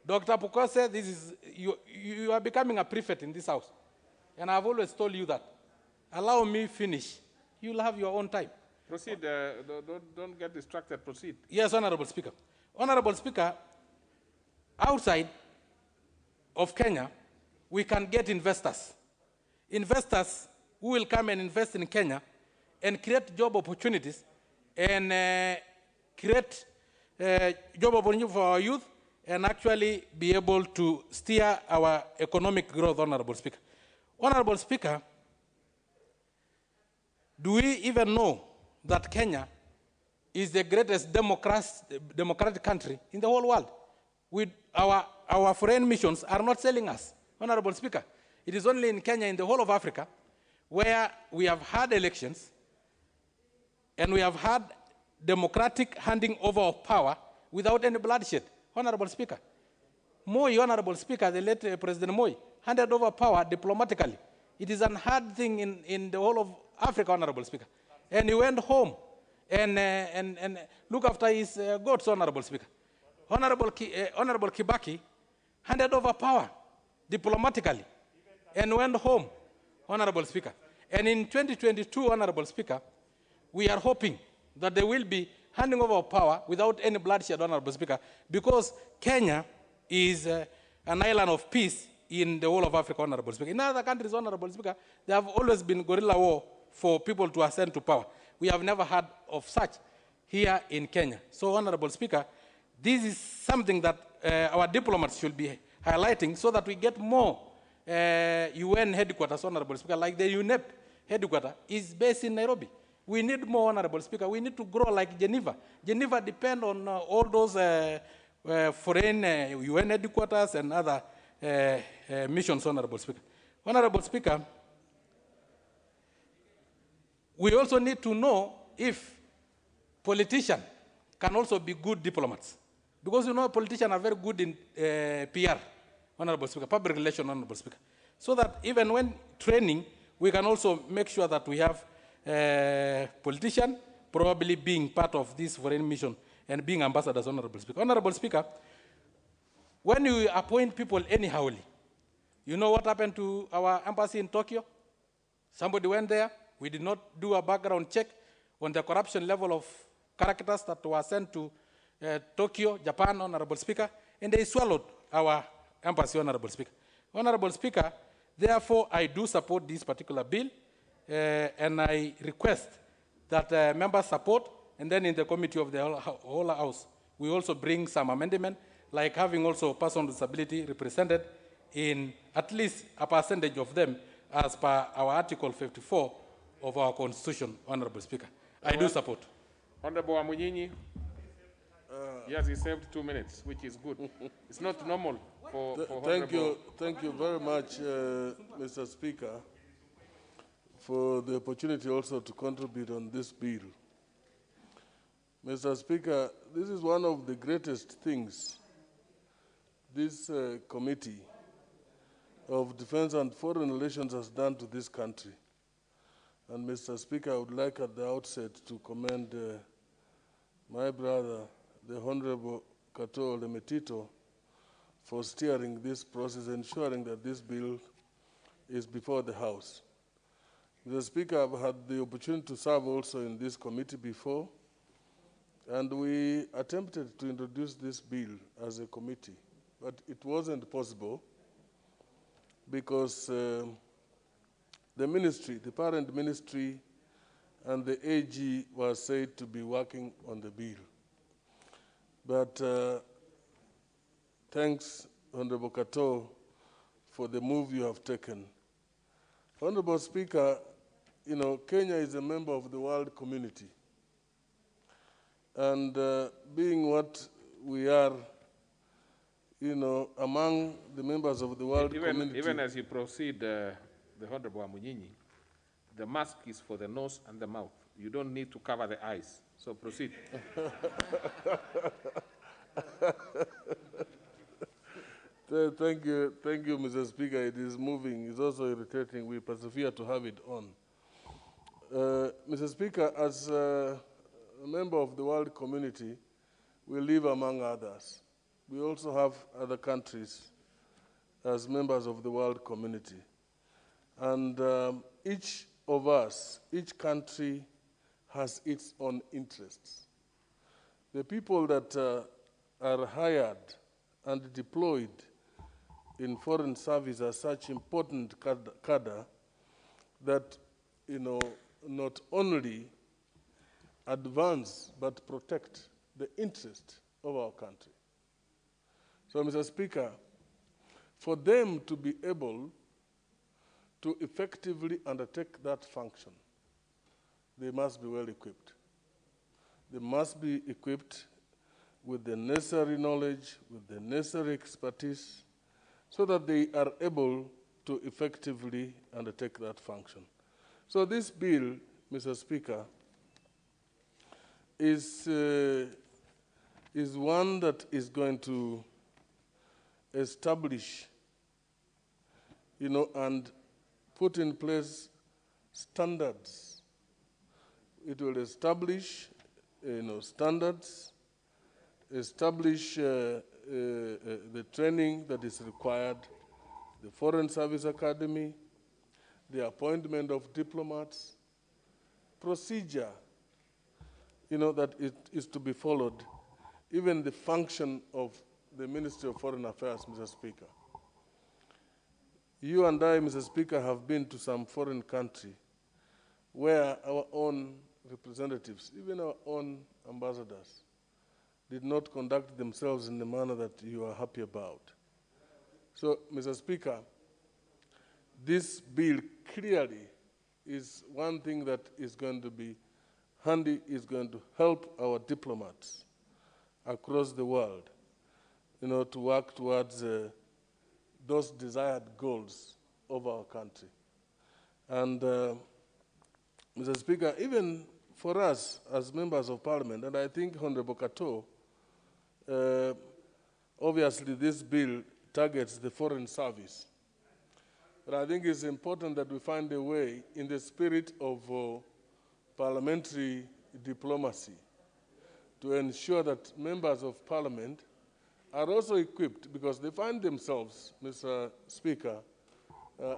Dr. Pukose, this is, you are becoming a prefect in this house. And I've always told you that. Allow me finish. You'll have your own time. Proceed. Don't get distracted. Proceed. Yes, Honorable Speaker. Honorable Speaker, outside of Kenya, we can get investors. Investors who will come and invest in Kenya and create job opportunities and create job opportunity for our youth and actually be able to steer our economic growth, Honorable Speaker. Honorable Speaker, do we even know that Kenya is the greatest democratic country in the whole world? With our foreign missions are not selling us, Honorable Speaker. It is only in Kenya, in the whole of Africa, where we have had elections and we have had democratic handing over of power without any bloodshed, Honorable Speaker. Moi, Honorable Speaker, the late President Moi, handed over power diplomatically. It is an hard thing in the whole of Africa, Honorable Speaker. And he went home and look after his goats, Honorable Speaker. Honorable Kibaki handed over power diplomatically and went home, Honorable Speaker. And in 2022, Honorable Speaker, we are hoping that there will be handing over of power without any bloodshed, Honorable Speaker, because Kenya is an island of peace in the whole of Africa, Honorable Speaker. In other countries, Honorable Speaker, there have always been guerrilla war for people to ascend to power. We have never heard of such here in Kenya. So, Honorable Speaker, this is something that our diplomats should be highlighting so that we get more UN headquarters, Honorable Speaker, like the UNEP headquarters is based in Nairobi. We need more, Honorable Speaker. We need to grow like Geneva. Geneva depends on all those foreign UN headquarters and other missions, Honorable Speaker. Honorable Speaker, we also need to know if politicians can also be good diplomats. Because you know politicians are very good in PR, Honorable Speaker, public relations, Honorable Speaker. So that even when training, we can also make sure that we have politicians probably being part of this foreign mission and being ambassadors, Honorable Speaker. Honorable Speaker, when you appoint people anyhowly, you know what happened to our embassy in Tokyo? Somebody went there. We did not do a background check on the corruption level of characters that were sent to Tokyo, Japan, Honorable Speaker, and they swallowed our embassy, Honorable Speaker. Honorable Speaker, therefore, I do support this particular bill, and I request that members support, and then in the committee of the whole House, we also bring some amendment, like having also persons with disability represented in at least a percentage of them as per our Article 54 of our Constitution, Honorable Speaker. I do support. Honorable Amunyinyi, yes, he saved 2 minutes, which is good. It's not normal for Thank you very much, Mr. Speaker, for the opportunity also to contribute on this bill. Mr. Speaker, this is one of the greatest things this Committee of Defense and Foreign Relations has done to this country. And Mr. Speaker, I would like at the outset to commend my brother, the Honorable Kato Lemetito, for steering this process, ensuring that this bill is before the House. Mr. Speaker, I've had the opportunity to serve also in this committee before, and we attempted to introduce this bill as a committee, but it wasn't possible because the ministry, the parent ministry, and the AG were said to be working on the bill. But thanks, Honorable Kato, for the move you have taken. Honorable Speaker, you know, Kenya is a member of the world community. And being what we are, you know, among the members of the world community. Even as you proceed, the Honorable Amunyinyi, the mask is for the nose and the mouth. You don't need to cover the eyes. So proceed. Thank you, Mr. Speaker. It is moving. It's also irritating. We persevere to have it on. Mr. Speaker, as a member of the world community, we live among others. We also have other countries as members of the world community. And each of us, each country has its own interests. The people that are hired and deployed in foreign service are such important cadre that, you know, not only advance but protect the interest of our country. So, Mr. Speaker, for them to be able to effectively undertake that function, they must be well equipped. They must be equipped with the necessary knowledge, with the necessary expertise, so that they are able to effectively undertake that function. So this bill, Mr. Speaker, is one that is going to establish, you know, and put in place standards. It will establish, you know, standards, establish the training that is required, the Foreign Service Academy, the appointment of diplomats, procedure, that it is to be followed, even the function of the Ministry of Foreign Affairs, Mr. Speaker. You and I, Mr. Speaker, have been to some foreign country where our own representatives, even our own ambassadors, did not conduct themselves in the manner that you are happy about. So, Mr. Speaker, this bill clearly is one thing that is going to be handy, is going to help our diplomats across the world, to work towards those desired goals of our country. And Mr. Speaker, even for us as members of parliament, and I think Honorable Kato, obviously this bill targets the foreign service. But I think it's important that we find a way in the spirit of parliamentary diplomacy to ensure that members of parliament are also equipped, because they find themselves, Mr. Speaker,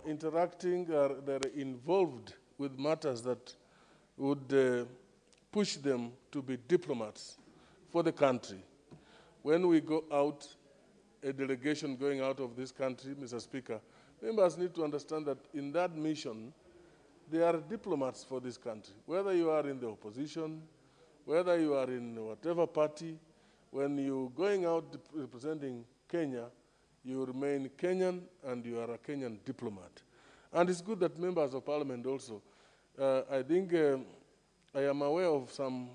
interacting, they're involved with matters that would push them to be diplomats for the country. When we go out, a delegation going out of this country, Mr. Speaker, members need to understand that in that mission, they are diplomats for this country. Whether you are in the opposition, whether you are in whatever party, when you're going out representing Kenya, you remain Kenyan and you are a Kenyan diplomat. And it's good that members of parliament also, I think I am aware of some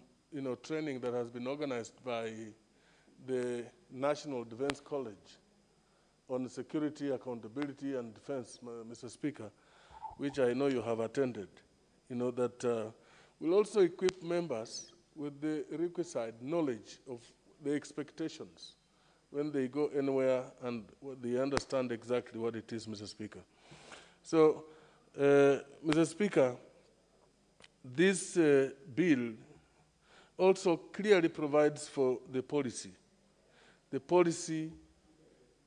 training that has been organized by the National Defense College on security, accountability, and defense, Mr. Speaker, which I know you have attended, that will also equip members with the requisite knowledge of the expectations when they go anywhere and they understand exactly what it is, Mr. Speaker. So, Mr. Speaker, this bill also clearly provides for the policy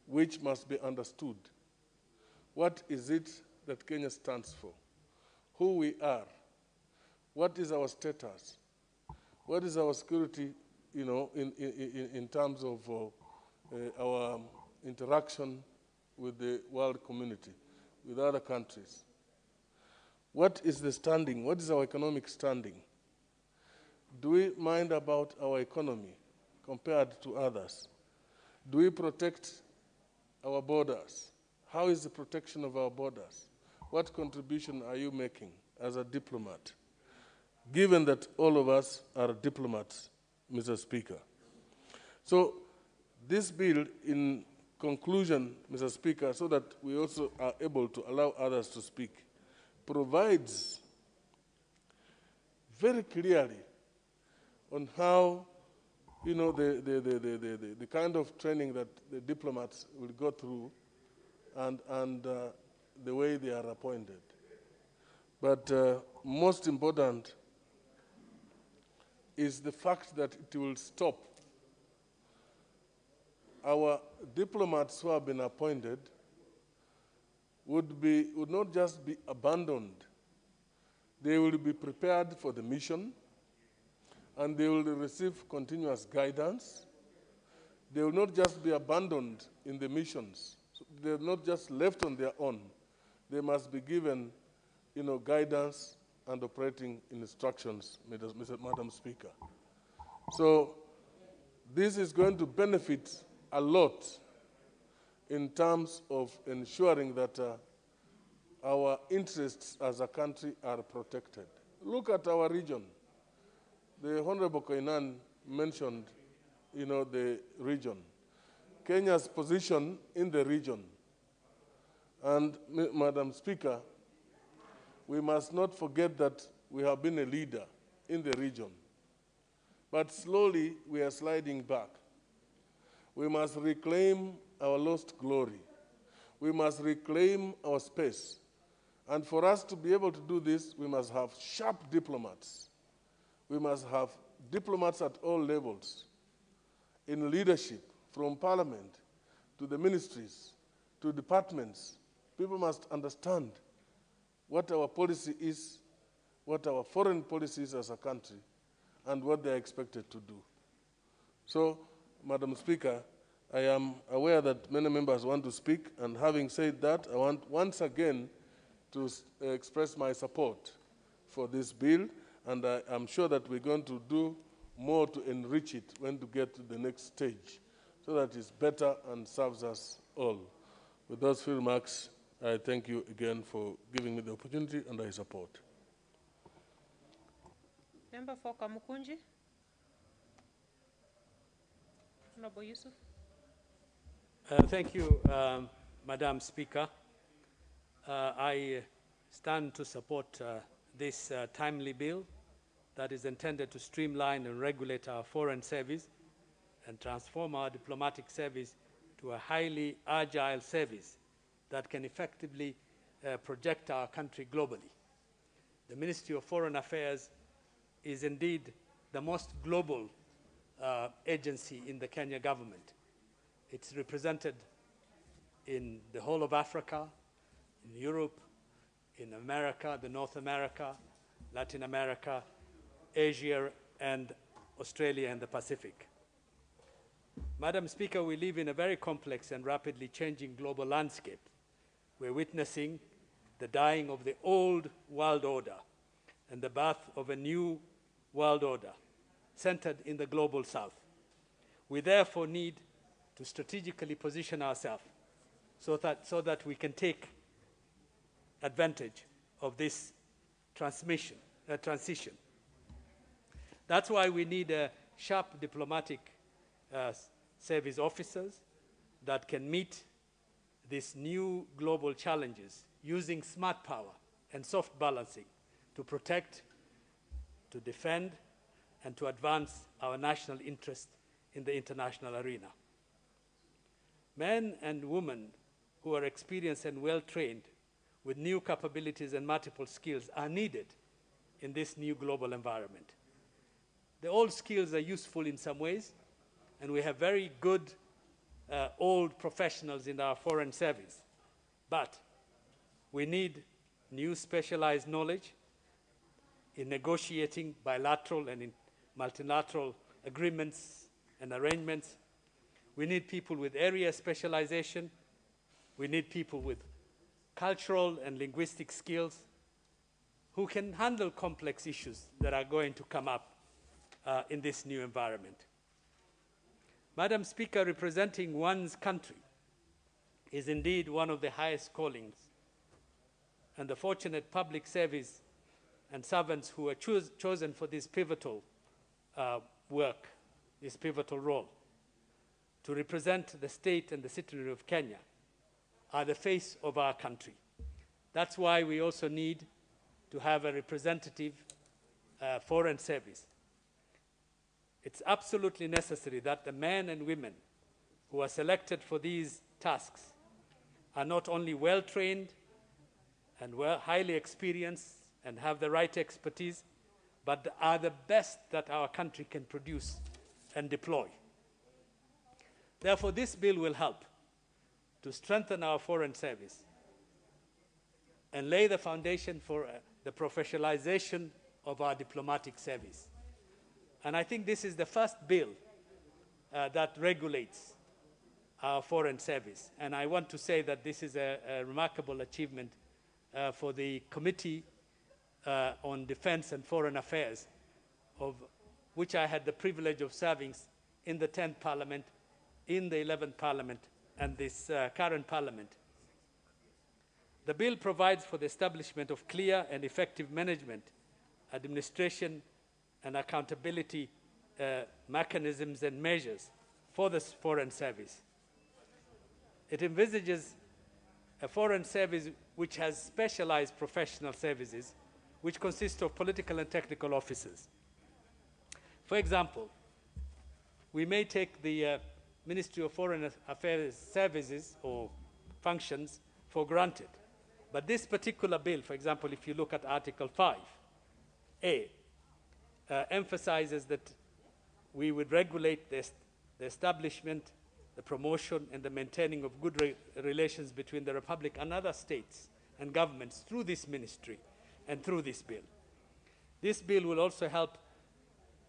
which must be understood. What is it that Kenya stands for? Who we are? What is our status? What is our security, in terms of our interaction with the world community, with other countries? What is the standing? What is our economic standing? Do we mind about our economy compared to others? Do we protect our borders? How is the protection of our borders? What contribution are you making as a diplomat, given that all of us are diplomats, Mr. Speaker? So this bill, in conclusion, Mr. Speaker, so that we also are able to allow others to speak, provides very clearly on how the kind of training that the diplomats will go through and the way they are appointed. But most important is the fact that it will stop our diplomats who have been appointed would not just be abandoned. They will be prepared for the mission, and they will receive continuous guidance. They will not just be abandoned in the missions. So they're not just left on their own. They must be given, guidance and operating instructions, Madam Speaker. So this is going to benefit a lot in terms of ensuring that our interests as a country are protected. Look at our region. The Honorable Koinan mentioned, the region. Kenya's position in the region. And, Madam Speaker, we must not forget that we have been a leader in the region. But slowly, we are sliding back. We must reclaim our lost glory. We must reclaim our space. And for us to be able to do this, we must have sharp diplomats. We must have diplomats at all levels in leadership, from parliament to the ministries, to departments. People must understand what our policy is, what our foreign policy is as a country, and what they're expected to do. So, Madam Speaker, I am aware that many members want to speak, and having said that, I want once again to express my support for this bill, and I am sure that we're going to do more to enrich it when to get to the next stage, so that it's better and serves us all. With those few remarks, I thank you again for giving me the opportunity, and I support. Member for Kamukunji. Honorable Yusuf. Thank you, Madam Speaker. I stand to support this timely bill that is intended to streamline and regulate our foreign service and transform our diplomatic service to a highly agile service that can effectively project our country globally. The Ministry of Foreign Affairs is indeed the most global agency in the Kenya government. It's represented in the whole of Africa, in Europe, in America, the North America, Latin America, Asia, and Australia and the Pacific. Madam Speaker, we live in a very complex and rapidly changing global landscape. We're witnessing the dying of the old world order and the birth of a new world order centered in the global south. We therefore need to strategically position ourselves so that we can take advantage of this transition. That's why we need sharp diplomatic service officers that can meet these new global challenges using smart power and soft balancing to protect, to defend, and to advance our national interest in the international arena. Men and women who are experienced and well-trained with new capabilities and multiple skills are needed in this new global environment. The old skills are useful in some ways, and we have very good old professionals in our foreign service. But we need new specialized knowledge in negotiating bilateral and in multilateral agreements and arrangements. We need people with area specialization. We need people with cultural and linguistic skills who can handle complex issues that are going to come up in this new environment. Madam Speaker, representing one's country is indeed one of the highest callings, and the fortunate public service and servants who are chosen for this pivotal work, this pivotal role, to represent the state and the citizenry of Kenya, are the face of our country. That's why we also need to have a representative foreign service. It's absolutely necessary that the men and women who are selected for these tasks are not only well-trained and highly experienced and have the right expertise, but are the best that our country can produce and deploy. Therefore, this bill will help to strengthen our foreign service and lay the foundation for the professionalization of our diplomatic service. And I think this is the first bill that regulates our foreign service. And I want to say that this is a remarkable achievement for the Committee on Defense and Foreign Affairs, of which I had the privilege of serving in the 10th Parliament, in the 11th Parliament, and this current Parliament. The bill provides for the establishment of clear and effective management, administration, and accountability mechanisms and measures for the foreign service. It envisages a foreign service which has specialized professional services, which consist of political and technical officers. For example, we may take the Ministry of Foreign Affairs services or functions for granted. But this particular bill, for example, if you look at Article 5A, emphasizes that we would regulate the establishment, the promotion, and the maintaining of good relations between the Republic and other states and governments through this ministry and through this bill. This bill will also help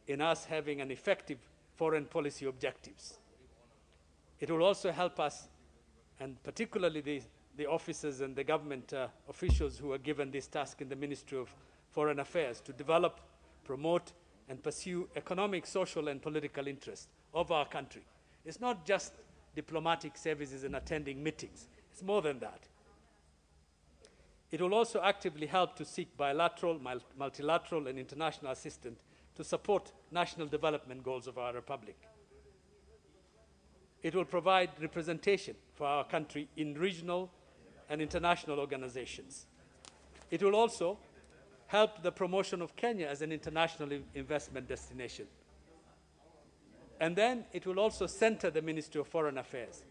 in us having an effective foreign policy objectives. It will also help us, and particularly the officers and the government officials who are given this task in the Ministry of Foreign Affairs, to develop, promote, and pursue economic, social, and political interests of our country. It's not just diplomatic services and attending meetings. It's more than that. It will also actively help to seek bilateral, multilateral, and international assistance to support national development goals of our republic. It will provide representation for our country in regional and international organizations. It will also help the promotion of Kenya as an international investment destination. And then it will also center the Ministry of Foreign Affairs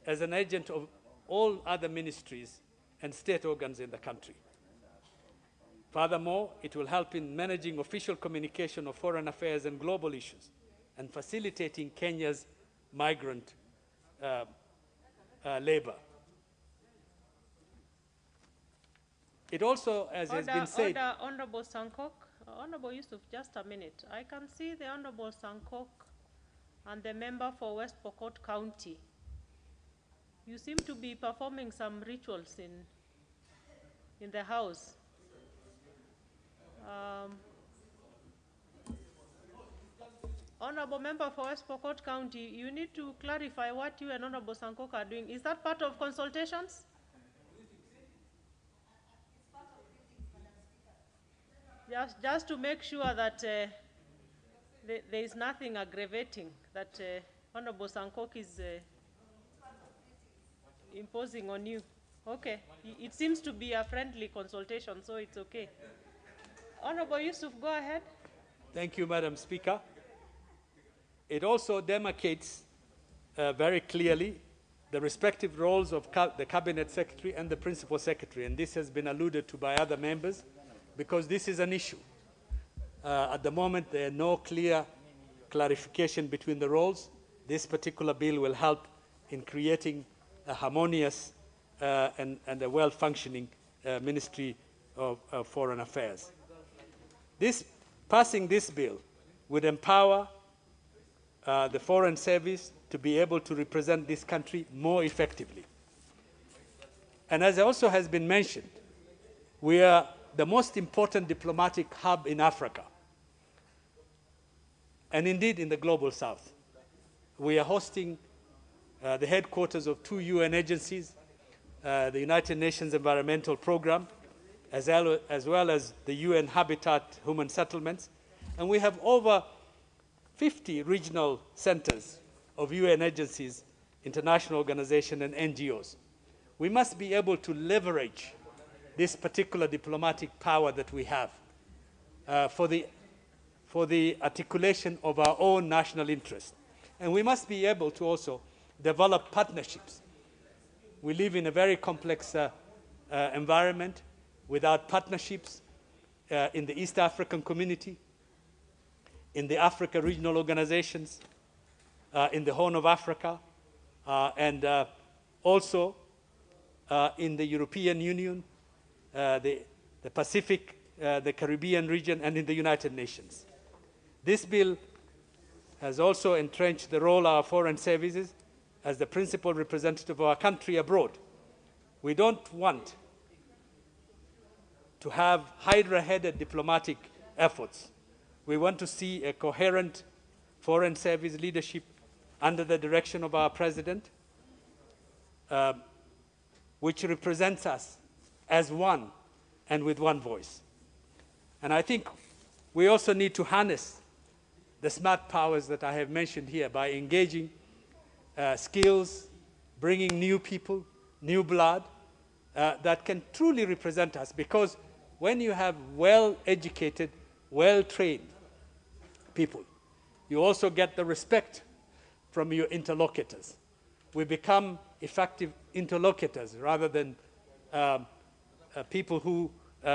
as an agent of all other ministries and state organs in the country. Furthermore, it will help in managing official communication of foreign affairs and global issues and facilitating Kenya's migrant labor. It also, as has been said... Honorable Sankok, Honorable Yusuf, just a minute. I can see the Honorable Sankok and the member for West Pokot County. You seem to be performing some rituals in the House. Honorable member for West Pokot County, you need to clarify what you and Honorable Sankok are doing. Is that part of consultations? Just to make sure that there is nothing aggravating that Honorable Sankok is imposing on you. Okay, it seems to be a friendly consultation, so it's okay. Honorable Yusuf, go ahead. Thank you, Madam Speaker. It also demarcates very clearly the respective roles of the Cabinet Secretary and the Principal Secretary, and this has been alluded to by other members, because this is an issue. At the moment, there are no clear clarification between the roles. This particular bill will help in creating a harmonious and a well-functioning Ministry of Foreign Affairs. Passing this bill would empower the Foreign Service to be able to represent this country more effectively. And as also has been mentioned, we are the most important diplomatic hub in Africa, and indeed in the Global South. We are hosting the headquarters of 2 UN agencies, the United Nations Environmental Programme, as well as the UN Habitat Human Settlements, and we have over 50 regional centers of UN agencies, international organizations, and NGOs. We must be able to leverage this particular diplomatic power that we have for the articulation of our own national interest. And we must be able to also develop partnerships. We live in a very complex environment. Without partnerships in the East African community, in the Africa regional organizations, in the Horn of Africa, and also in the European Union, the Pacific, the Caribbean region, and in the United Nations. This bill has also entrenched the role of our foreign services as the principal representative of our country abroad. We don't want to have hydra-headed diplomatic efforts. We want to see a coherent foreign service leadership under the direction of our president, which represents us as one and with one voice. And I think we also need to harness the smart powers that I have mentioned here by engaging skills, bringing new people, new blood that can truly represent us, because when you have well-educated, well-trained people, you also get the respect from your interlocutors. We become effective interlocutors rather than people who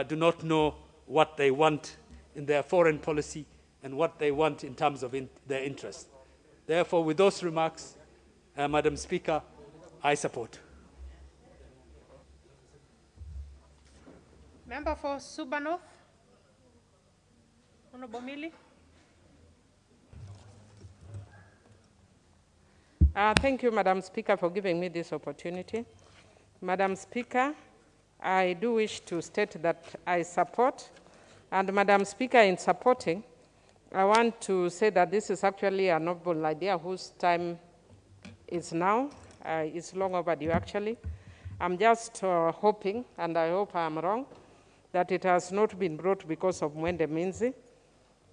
do not know what they want in their foreign policy and what they want in terms of their interests. Therefore, with those remarks, Madam Speaker, I support. Member for Subanov, Honorable Mili. Thank you, Madam Speaker, for giving me this opportunity. Madam Speaker, I do wish to state that I support, and Madam Speaker, in supporting, I want to say that this is actually a noble idea whose time is now. It's long overdue, actually. I'm just hoping, and I hope I'm wrong, that it has not been brought because of Mwende Minzi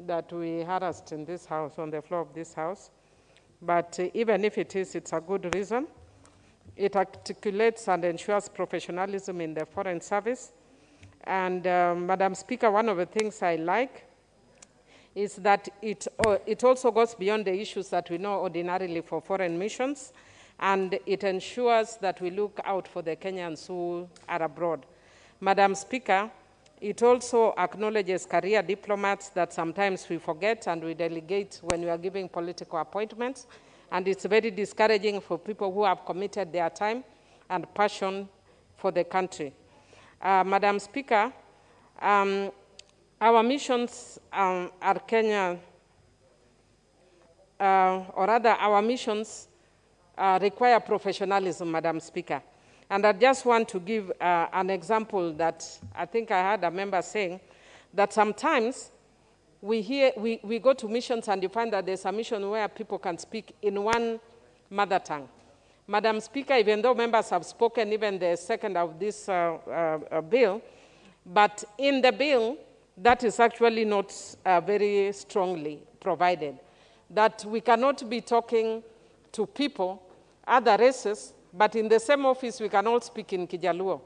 that we harassed in this house, on the floor of this house. But even if it is, it's a good reason. It articulates and ensures professionalism in the Foreign Service. And Madam Speaker, one of the things I like is that it also goes beyond the issues that we know ordinarily for foreign missions, and it ensures that we look out for the Kenyans who are abroad. Madam Speaker, it also acknowledges career diplomats that sometimes we forget and we delegate when we are giving political appointments, and it's very discouraging for people who have committed their time and passion for the country. Madam Speaker, our missions are Kenya, or rather our missions require professionalism, Madam Speaker. And I just want to give an example that I think I heard a member saying, that sometimes we go to missions and you find that there's a mission where people can speak in one mother tongue. Madam Speaker, even though members have spoken even the second of this bill, but in the bill, that is actually not very strongly provided. That we cannot be talking to people, other races, but in the same office we can all speak in Kijaluo.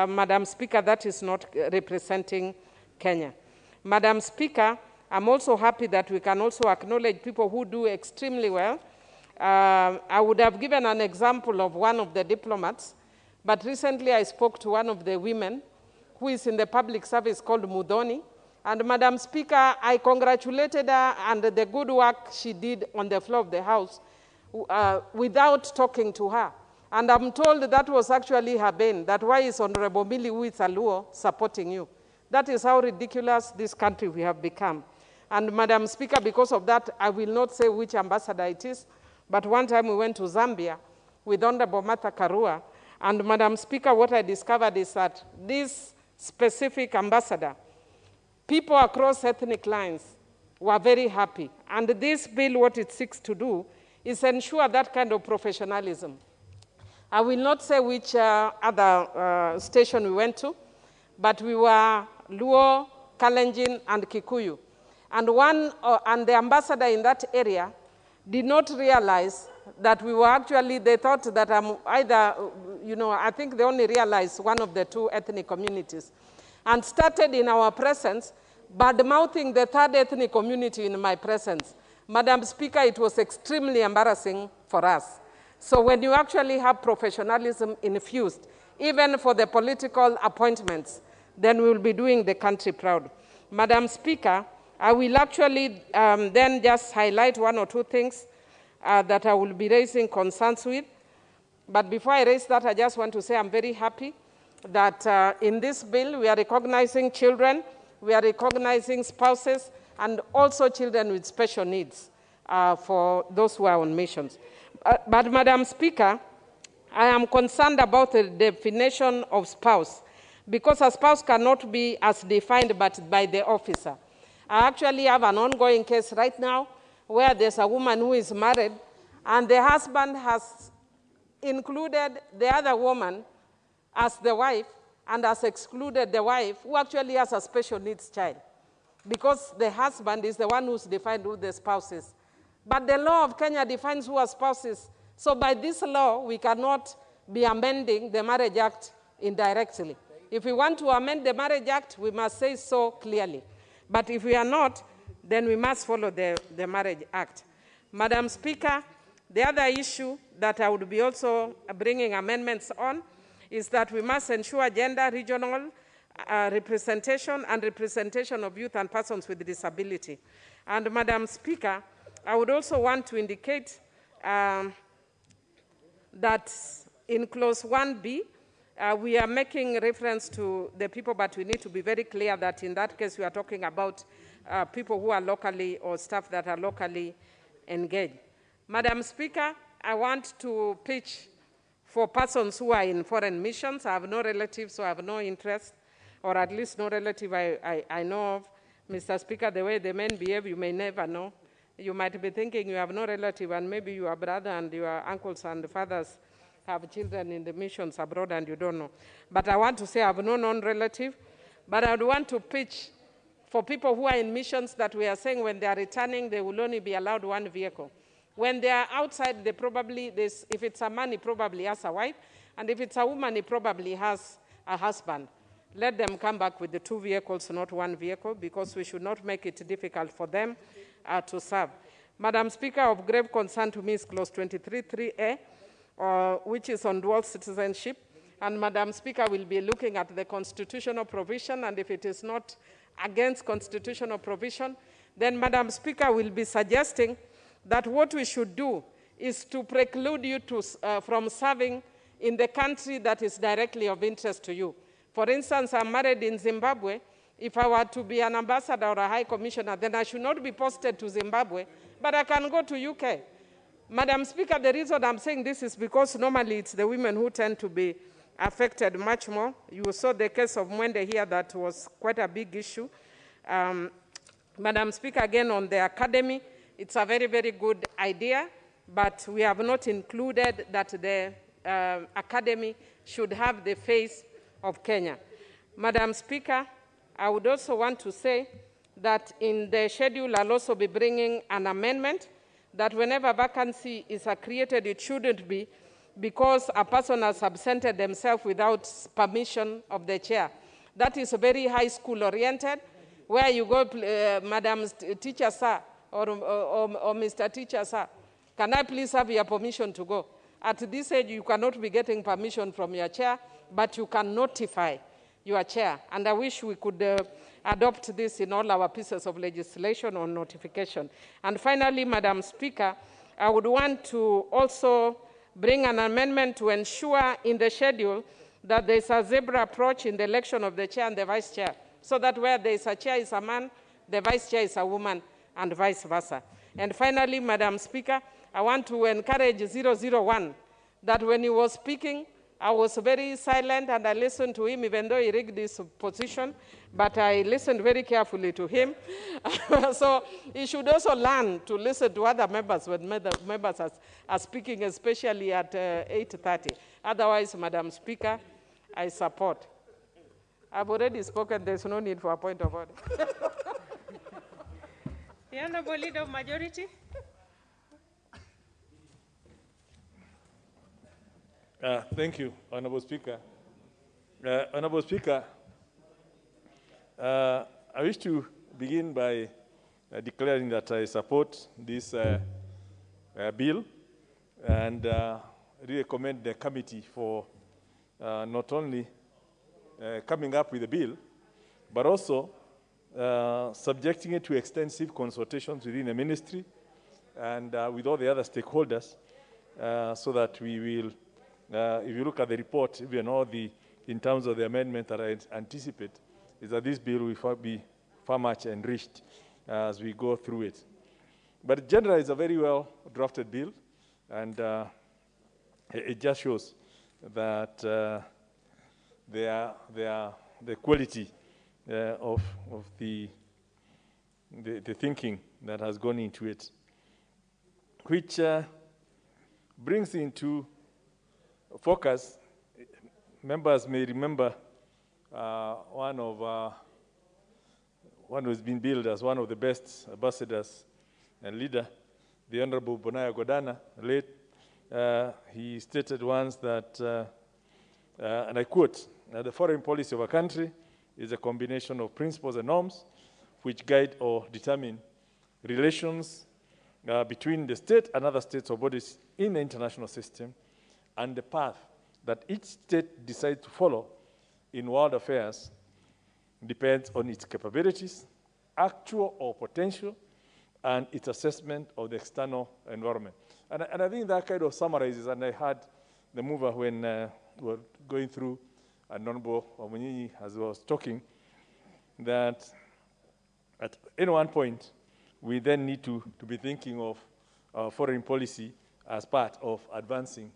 Madam Speaker, that is not representing Kenya. Madam Speaker, I'm also happy that we can also acknowledge people who do extremely well. I would have given an example of one of the diplomats, but recently I spoke to one of the women who is in the public service called Mudhoni. And Madam Speaker, I congratulated her and the good work she did on the floor of the House without talking to her. And I'm told that was actually her bane, that why is Honorable Millie, who is a Luo, supporting you? That is how ridiculous this country we have become. And Madam Speaker, because of that, I will not say which ambassador it is, but one time we went to Zambia with Honorable Martha Karua, and Madam Speaker, what I discovered is that this specific ambassador, people across ethnic lines were very happy. And this bill, what it seeks to do is ensure that kind of professionalism. I will not say which other station we went to, but we were Luo, Kalenjin, and Kikuyu. And the ambassador in that area did not realize that we were actually, they thought that either, I think they only realized one of the two ethnic communities, and started in our presence bad-mouthing the third ethnic community in my presence. Madam Speaker, it was extremely embarrassing for us. So when you actually have professionalism infused, even for the political appointments, then we will be doing the country proud. Madam Speaker, I will actually then just highlight one or two things that I will be raising concerns with. But before I raise that, I just want to say I'm very happy that in this bill, we are recognizing children, we are recognizing spouses, and also children with special needs for those who are on missions. But Madam Speaker, I am concerned about the definition of spouse, because a spouse cannot be as defined but by the officer. I actually have an ongoing case right now where there's a woman who is married and the husband has included the other woman as the wife and has excluded the wife who actually has a special needs child, because the husband is the one who's defined who the spouse is. But the law of Kenya defines who a spouse is. So by this law, we cannot be amending the Marriage Act indirectly. If we want to amend the Marriage Act, we must say so clearly. But if we are not, then we must follow the Marriage Act. Madam Speaker, the other issue that I would be also bringing amendments on is that we must ensure gender, regional representation, and representation of youth and persons with disability. And Madam Speaker, I would also want to indicate that in clause 1B, we are making reference to the people, but we need to be very clear that in that case we are talking about people who are locally or staff that are locally engaged. Madam Speaker, I want to pitch for persons who are in foreign missions. I have no relatives, so I have no interest, or at least no relative I know of. Mr. Speaker, the way the men behave, you may never know. You might be thinking you have no relative, and maybe your brother and your uncles and fathers have children in the missions abroad and you don't know. But I want to say I have no non-relative, but I would want to pitch for people who are in missions that we are saying when they are returning, they will only be allowed one vehicle. When they are outside, they probably, if it's a man, he probably has a wife, and if it's a woman, he probably has a husband. Let them come back with the 2 vehicles, not 1 vehicle, because we should not make it difficult for them to serve. Madam Speaker, of grave concern to me is clause 23.3a, which is on dual citizenship. And Madam Speaker will be looking at the constitutional provision, and if it is not against constitutional provision, then Madam Speaker will be suggesting that what we should do is to preclude you from serving in the country that is directly of interest to you. For instance, I'm married in Zimbabwe. If I were to be an ambassador or a high commissioner, then I should not be posted to Zimbabwe, but I can go to UK. Madam Speaker, the reason I'm saying this is because normally it's the women who tend to be affected much more. You saw the case of Mwende here that was quite a big issue. Madam Speaker, again on the academy, it's a very, very good idea, but we have not included that the academy should have the face of Kenya. Madam Speaker, I would also want to say that in the schedule I'll also be bringing an amendment that whenever vacancy is created, it shouldn't be because a person has absented themselves without permission of the chair. That is very high school oriented, where you go, Madam Teacher Sir, or Mr. Teacher Sir, can I please have your permission to go? At this age, you cannot be getting permission from your chair, but you can notify your chair. And I wish we could adopt this in all our pieces of legislation on notification. And finally, Madam Speaker, I would want to also bring an amendment to ensure in the schedule that there is a zebra approach in the election of the chair and the vice chair, so that where there is a chair is a man, the vice chair is a woman, and vice versa. And finally, Madam Speaker, I want to encourage 001 that when he was speaking, I was very silent and I listened to him, even though he rigged his position, but I listened very carefully to him. So he should also learn to listen to other members when members are speaking, especially at 8:30. Otherwise, Madam Speaker, I support. I've already spoken, there's no need for a point of order. The Honorable Leader of Majority. Thank you, Honorable Speaker. Honorable Speaker, I wish to begin by declaring that I support this bill and really commend the committee for not only coming up with the bill, but also subjecting it to extensive consultations within the ministry and with all the other stakeholders so that we will if you look at the report, even all in terms of the amendment that I anticipate, is that this bill will be far much enriched as we go through it. But generally, it's a very well drafted bill, and it just shows that the quality of the thinking that has gone into it, which brings into focus. Members may remember one who's been billed as one of the best ambassadors and leader, the Honorable Bonaya Godana, late. He stated once that, and I quote, the foreign policy of a country is a combination of principles and norms which guide or determine relations between the state and other states or bodies in the international system, and the path that each state decides to follow in world affairs depends on its capabilities, actual or potential, and its assessment of the external environment. And I think that kind of summarizes, and I had the mover when we were going through, and Honorable Omunyinyi as I was talking, that at any one point, we then need to be thinking of foreign policy as part of advancing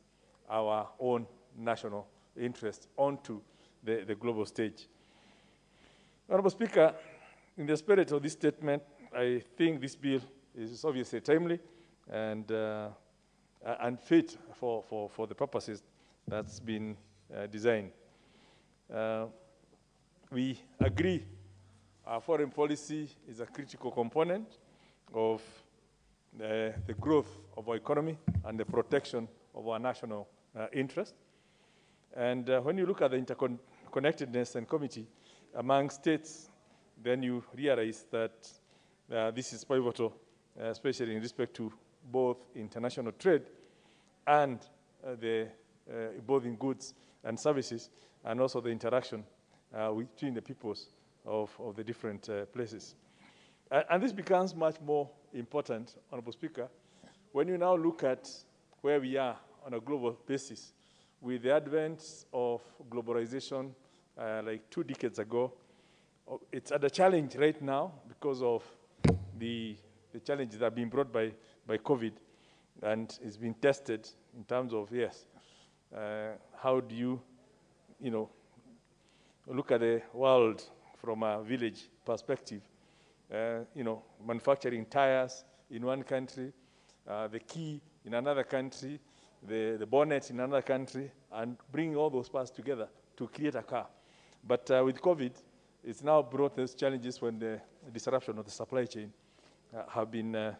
our own national interest onto the global stage. Honorable Speaker, in the spirit of this statement, I think this bill is obviously timely and fit for the purposes that's been designed. We agree our foreign policy is a critical component of the growth of our economy and the protection of our national interest. And when you look at the interconnectedness and committee among states, then you realize that this is pivotal, especially in respect to both international trade and both in goods and services, and also the interaction between the peoples of the different places. And this becomes much more important, Honorable Speaker, when you now look at where we are on a global basis. With the advent of globalization like 2 decades ago, it's at a challenge right now because of the challenges that have been brought by COVID, and it's been tested in terms of, yes, how do you look at the world from a village perspective, manufacturing tires in one country, the key in another country, the bonnet in another country, and bringing all those parts together to create a car. But with COVID, it's now brought those challenges when the disruption of the supply chain have been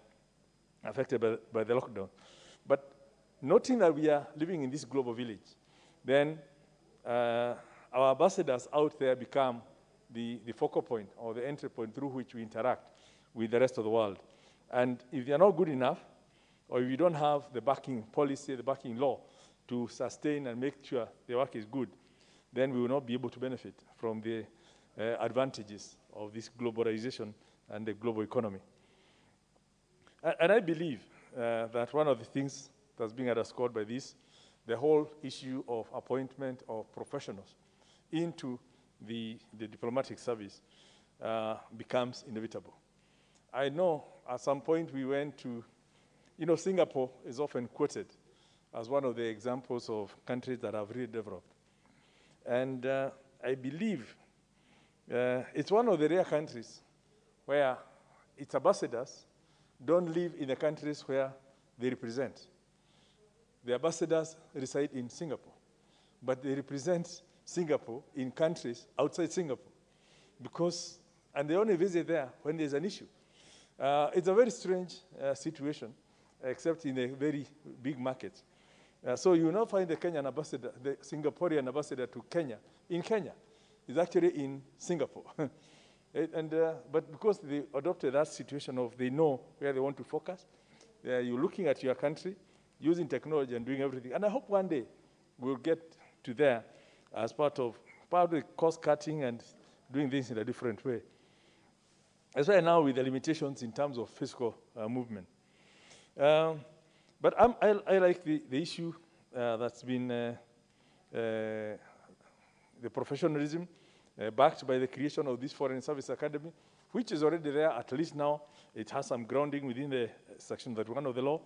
affected by the lockdown. But noting that we are living in this global village, then our ambassadors out there become the focal point or the entry point through which we interact with the rest of the world. And if they are not good enough, or if you don't have the backing policy, the backing law to sustain and make sure the work is good, then we will not be able to benefit from the advantages of this globalization and the global economy. And I believe that one of the things that's being underscored by this, the whole issue of appointment of professionals into the diplomatic service becomes inevitable. I know at some point we went to, Singapore is often quoted as one of the examples of countries that have really developed. And I believe it's one of the rare countries where its ambassadors don't live in the countries where they represent. The ambassadors reside in Singapore, but they represent Singapore in countries outside Singapore and they only visit there when there's an issue. It's a very strange situation, except in a very big market. So you will not find the Kenyan ambassador, the Singaporean ambassador to Kenya, in Kenya. It's actually in Singapore. But because they adopted that situation of they know where they want to focus, you're looking at your country, using technology and doing everything. And I hope one day we'll get to there as part of the cost cutting and doing things in a different way. That's why now with the limitations in terms of physical movement. But I like the issue that's been the professionalism backed by the creation of this Foreign Service Academy, which is already there. At least now it has some grounding within the Section 31 of the law.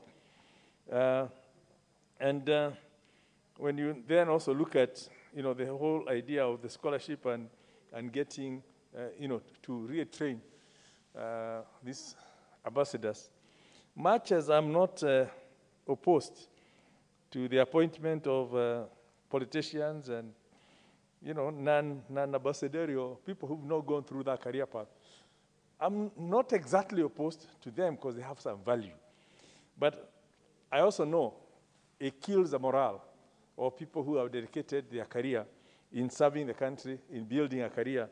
When you then also look at the whole idea of the scholarship and getting to retrain these ambassadors, much as I'm not opposed to the appointment of politicians and non-ambassadorial people who've not gone through that career path, I'm not exactly opposed to them because they have some value. But I also know it kills the morale of people who have dedicated their career in serving the country, in building a career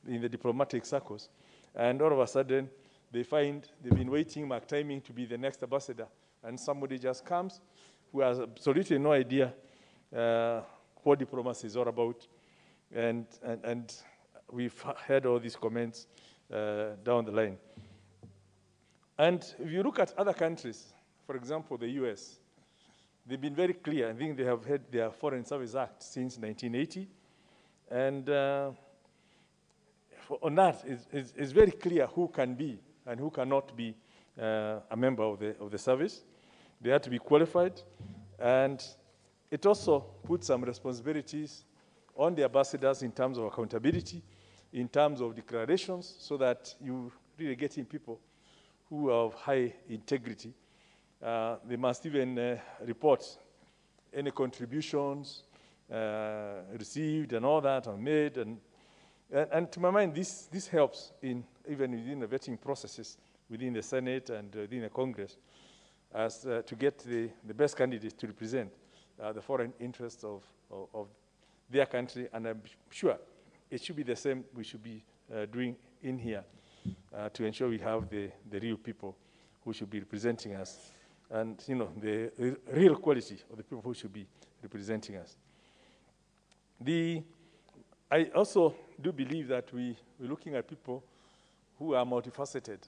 in the diplomatic circles. And all of a sudden, they find they've been waiting, mark timing, to be the next ambassador. And somebody just comes who has absolutely no idea what diplomacy is all about. And we've heard all these comments down the line. And if you look at other countries, for example, the US, they've been very clear. I think they have had their Foreign Service Act since 1980. And on that, it's very clear who can be and who cannot be a member of the service. They have to be qualified. And it also puts some responsibilities on the ambassadors in terms of accountability, in terms of declarations, so that you really get in people who are of high integrity. They must even report any contributions received and all that are made. And to my mind, this helps in even within the vetting processes within the Senate and within the Congress as to get the best candidates to represent the foreign interests of their country. And I'm sure it should be the same we should be doing in here to ensure we have the real people who should be representing us, and the real quality of the people who should be representing us. I also do believe that we're looking at people who are multifaceted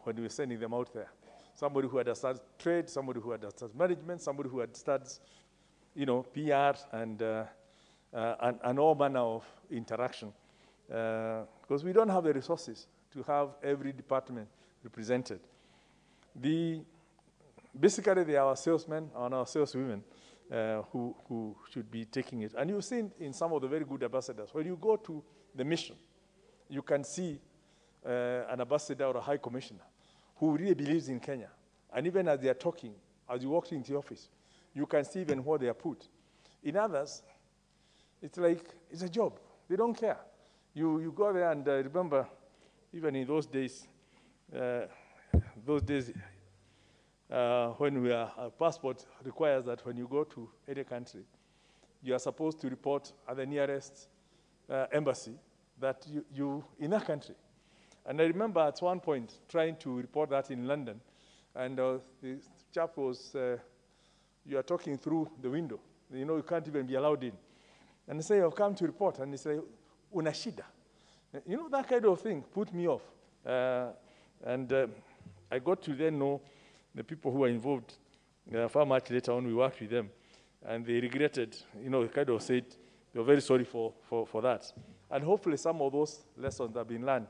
when we're sending them out there. Somebody who understands trade, somebody who understands management, somebody who understands, PR and all manner of interaction. Because we don't have the resources to have every department represented. Basically, they are our salesmen and our saleswomen who should be taking it. And you've seen in some of the very good ambassadors, when you go to the mission, you can see an ambassador or a high commissioner who really believes in Kenya. And even as they are talking, as you walk into the office, you can see even what they are put. In others, it's like, it's a job. They don't care. You go there and remember, even in those days when our passport requires that when you go to any country, you are supposed to report at the nearest embassy that you in that country. And I remember at one point trying to report that in London, and the chap was, you are talking through the window. You can't even be allowed in. And they say, I've come to report. And they say, una shida. That kind of thing put me off. And I got to then know the people who were involved. Far much later on, we worked with them. And they regretted, kind of said they were very sorry for that. And hopefully some of those lessons have been learned.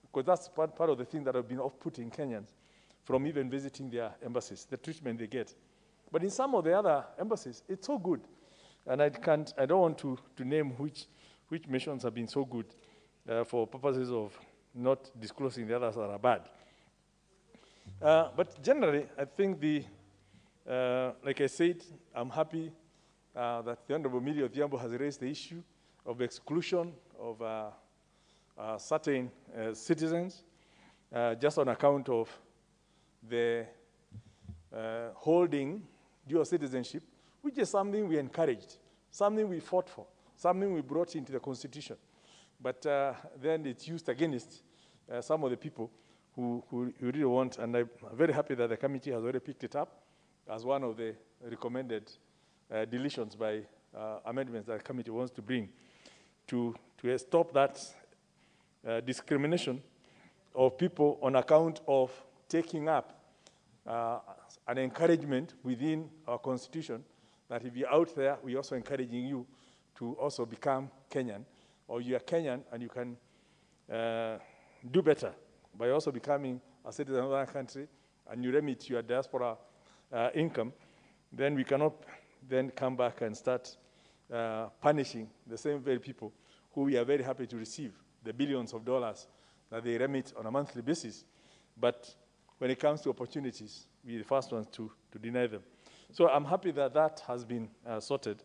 Because that's part of the thing that have been off-putting Kenyans from even visiting their embassies, the treatment they get. But in some of the other embassies, it's so good. And I don't want to name which missions have been so good for purposes of not disclosing the others that are bad. But generally, I think like I said, I'm happy that the Honorable Millie Odhiambo has raised the issue of exclusion of certain citizens just on account of the holding dual citizenship, which is something we encouraged, something we fought for, something we brought into the Constitution. But then it's used against some of the people who really want, and I'm very happy that the committee has already picked it up as one of the recommended deletions by amendments that the committee wants to bring to stop that discrimination of people on account of taking up an encouragement within our Constitution that if you're out there, we're also encouraging you to also become Kenyan, or you are Kenyan and you can do better by also becoming a citizen of another country and you remit your diaspora income, then we cannot then come back and start punishing the same very people who we are very happy to receive the billions of dollars that they remit on a monthly basis. But when it comes to opportunities, we're the first ones to deny them. So I'm happy that that has been sorted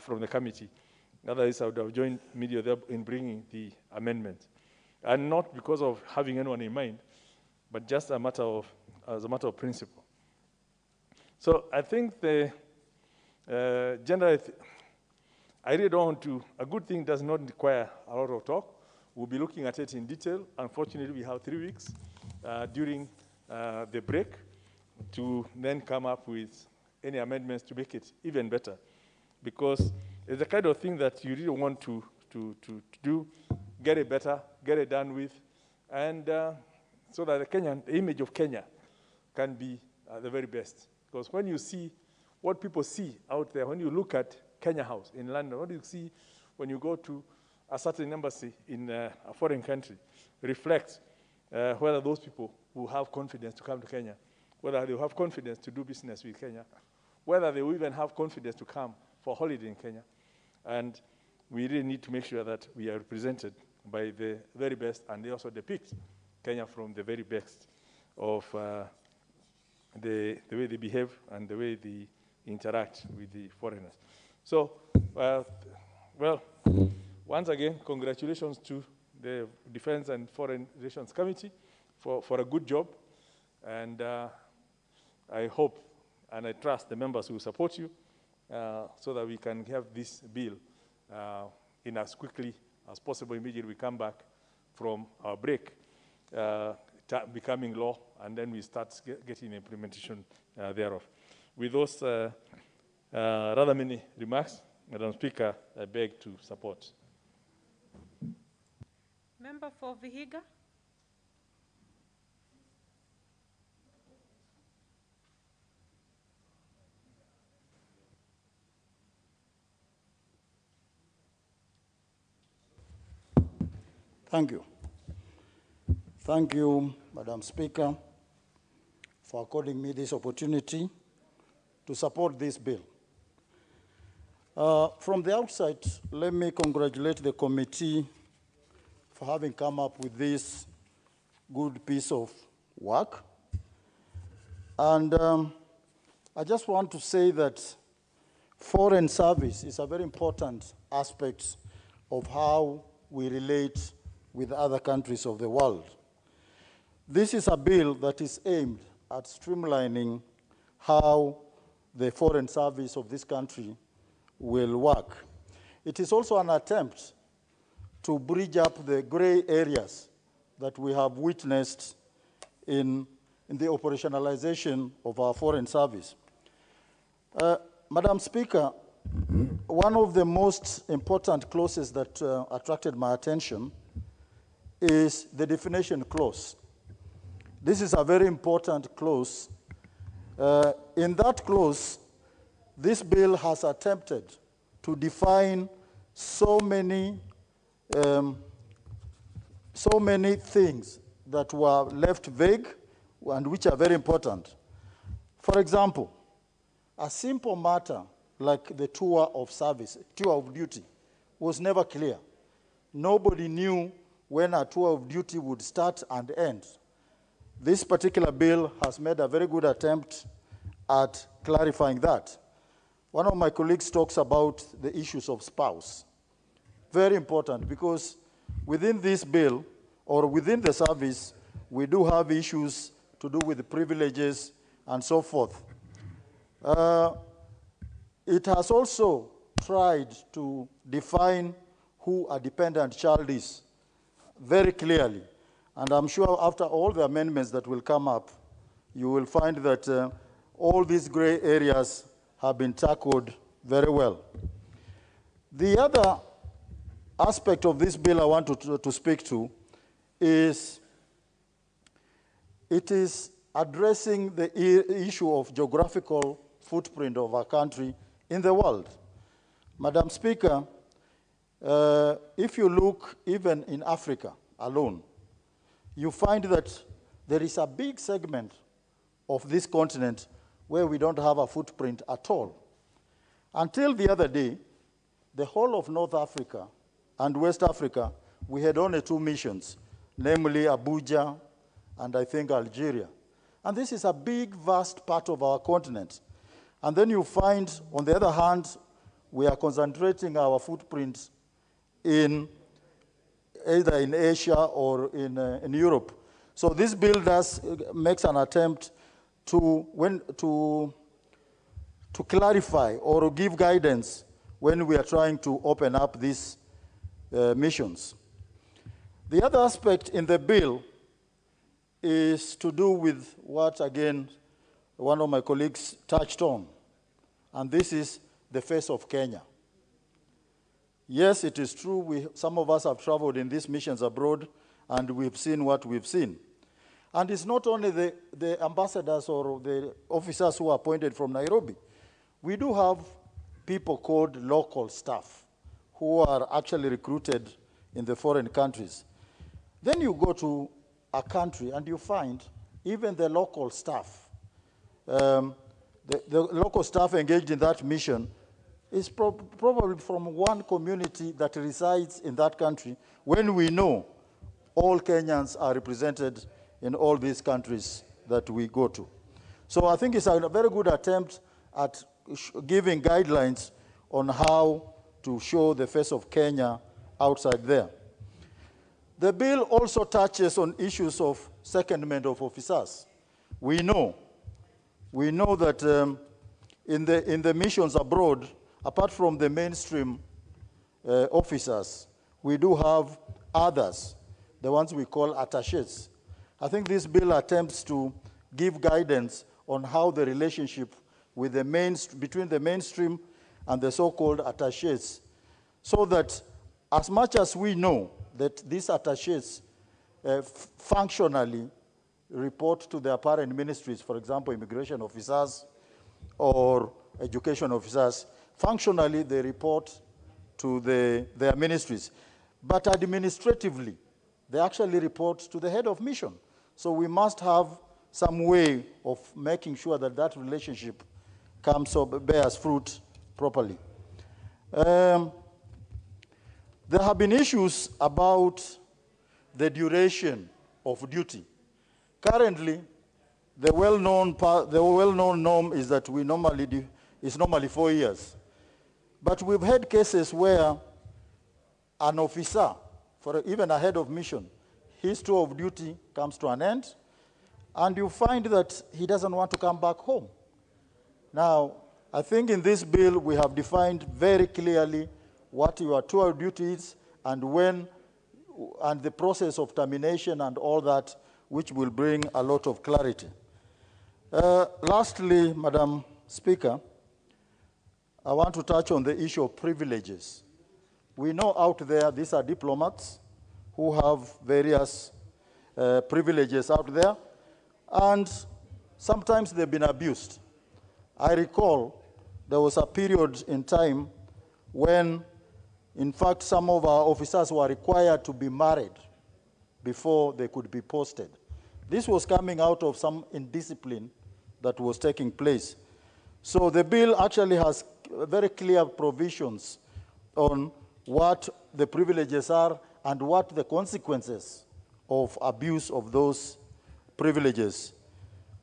from the committee. Otherwise, I would have joined media there in bringing the amendment. And not because of having anyone in mind, but just as a matter of principle. So I think the gender, I really don't want to, a good thing does not require a lot of talk. We'll be looking at it in detail. Unfortunately, we have 3 weeks during the break to then come up with any amendments to make it even better. Because it's the kind of thing that you really want to do, get it better, get it done with, and so that the image of Kenya can be the very best. Because when you see what people see out there, when you look at Kenya House in London, what do you see when you go to a certain embassy in a foreign country, reflects whether those people who have confidence to come to Kenya whether they will have confidence to do business with Kenya, whether they will even have confidence to come for holiday in Kenya. And we really need to make sure that we are represented by the very best, and they also depict Kenya from the very best of the way they behave and the way they interact with the foreigners. So, well, once again, congratulations to the Defense and Foreign Relations Committee for a good job. And I hope and I trust the members will support you so that we can have this bill in as quickly as possible immediately we come back from our break, becoming law, and then we start getting implementation thereof. With those rather many remarks, Madam Speaker, I beg to support. Member for Vihiga. Thank you. Thank you, Madam Speaker, for according me this opportunity to support this bill. From the outset, let me congratulate the committee for having come up with this good piece of work. And I just want to say that foreign service is a very important aspect of how we relate with other countries of the world. This is a bill that is aimed at streamlining how the foreign service of this country will work. It is also an attempt to bridge up the gray areas that we have witnessed in the operationalization of our foreign service. Madam Speaker, one of the most important clauses that attracted my attention is the definition clause. This is a very important clause. In that clause, this bill has attempted to define so many things that were left vague and which are very important. For example, a simple matter like the tour of service, tour of duty, was never clear. Nobody knew when a tour of duty would start and end. This particular bill has made a very good attempt at clarifying that. One of my colleagues talks about the issues of spouse. Very important, because within this bill, or within the service, we do have issues to do with privileges and so forth. It has also tried to define who a dependent child is very clearly. And I'm sure after all the amendments that will come up, you will find that all these gray areas have been tackled very well. The other aspect of this bill I want to speak to is it is addressing the issue of geographical footprint of our country in the world. Madam Speaker, if you look even in Africa alone, you find that there is a big segment of this continent where we don't have a footprint at all. Until the other day, the whole of North Africa and West Africa, we had only 2 missions, namely Abuja and I think Algeria. And this is a big, vast part of our continent. And then you find, on the other hand, we are concentrating our footprint in either in Asia or in Europe. So this bill makes an attempt to clarify or give guidance when we are trying to open up these missions. The other aspect in the bill is to do with what, again, one of my colleagues touched on, and this is the face of Kenya. Yes, it is true, some of us have traveled in these missions abroad, and we've seen what we've seen. And it's not only the ambassadors or the officers who are appointed from Nairobi. We do have people called local staff who are actually recruited in the foreign countries. Then you go to a country and you find even the local staff, the local staff engaged in that mission is probably from one community that resides in that country, when we know all Kenyans are represented in all these countries that we go to. So I think it's a very good attempt at giving guidelines on how to show the face of Kenya outside there. The bill also touches on issues of secondment of officers. We know that in the missions abroad, apart from the mainstream officers, we do have others, the ones we call attachés. I think this bill attempts to give guidance on how the relationship with between the mainstream and the so-called attachés, so that as much as we know that these attachés functionally report to their parent ministries, for example, immigration officers or education officers, functionally they report to their ministries. But administratively, they actually report to the head of mission. So we must have some way of making sure that that relationship bears fruit properly. There have been issues about the duration of duty. Currently, the well-known norm is that it's normally 4 years. But we've had cases where an officer, even a head of mission, his tour of duty comes to an end, and you find that he doesn't want to come back home. Now, I think in this bill we have defined very clearly what your tour of duty is and when, and the process of termination and all that, which will bring a lot of clarity. Lastly, Madam Speaker, I want to touch on the issue of privileges. We know out there these are diplomats who have various privileges out there, and sometimes they've been abused. I recall there was a period in time when, in fact, some of our officers were required to be married before they could be posted. This was coming out of some indiscipline that was taking place. So the bill actually has very clear provisions on what the privileges are and what the consequences of abuse of those privileges.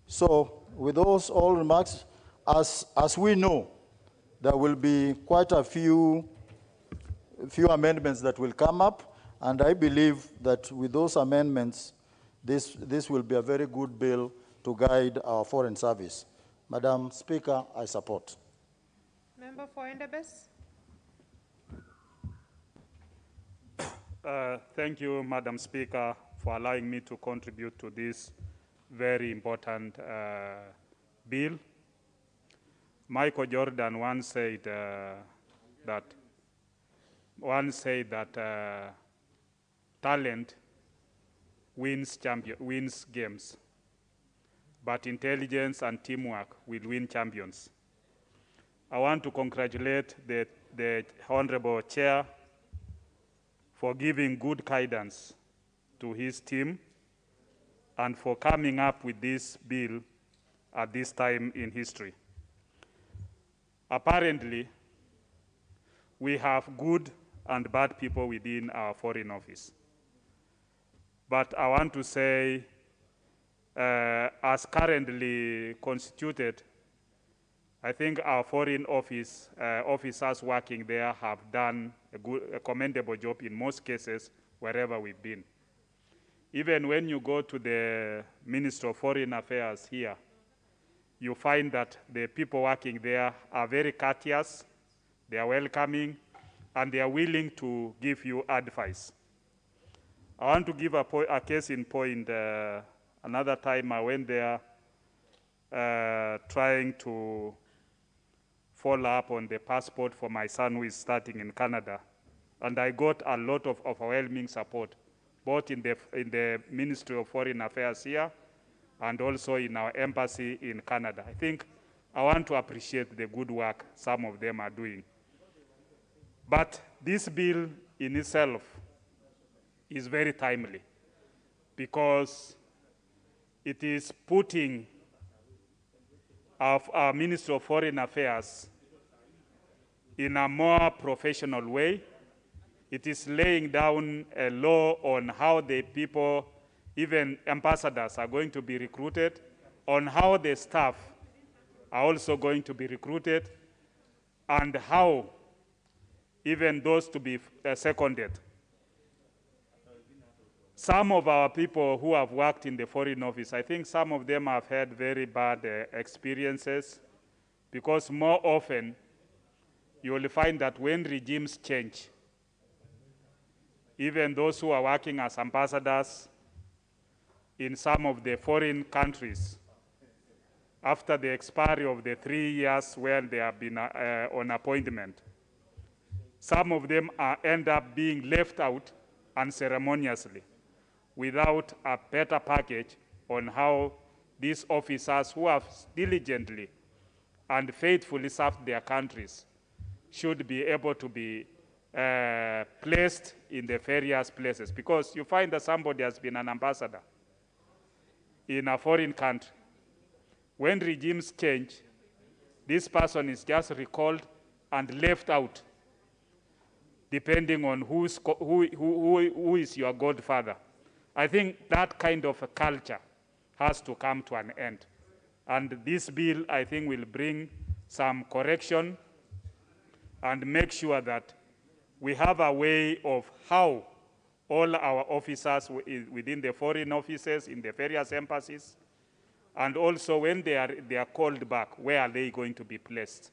So with those all remarks, as we know, there will be quite a few amendments that will come up, and I believe that with those amendments, this will be a very good bill to guide our foreign service. Madam Speaker, I support. Member for Endebess. Thank you, Madam Speaker, for allowing me to contribute to this very important bill. Michael Jordan once said that talent wins games, but intelligence and teamwork will win champions. I want to congratulate the Honorable Chair for giving good guidance to his team and for coming up with this bill at this time in history. Apparently, we have good and bad people within our foreign office. But I want to say, as currently constituted, I think our foreign office officers working there have done a commendable job in most cases wherever we've been. Even when you go to the Ministry of Foreign Affairs here, you find that the people working there are very courteous, they are welcoming, and they are willing to give you advice. I want to give a case in point. Another time I went there trying to follow up on the passport for my son who is starting in Canada, and I got a lot of overwhelming support, both in the Ministry of Foreign Affairs here and also in our embassy in Canada. I think I want to appreciate the good work some of them are doing. But this bill in itself is very timely because it is putting of our Ministry of Foreign Affairs in a more professional way. It is laying down a law on how the people, even ambassadors, are going to be recruited, on how the staff are also going to be recruited, and how even those to be seconded. Some of our people who have worked in the Foreign Office, I think some of them have had very bad experiences, because more often you will find that when regimes change, even those who are working as ambassadors in some of the foreign countries, after the expiry of the 3 years where they have been on appointment, some of them end up being left out unceremoniously without a better package on how these officers who have diligently and faithfully served their countries should be able to be placed in the various places. Because you find that somebody has been an ambassador in a foreign country. When regimes change, this person is just recalled and left out, depending on who is your godfather. I think that kind of a culture has to come to an end. And this bill, I think, will bring some correction and make sure that we have a way of how all our officers within the foreign offices, in the various embassies, and also when they are called back, where are they going to be placed?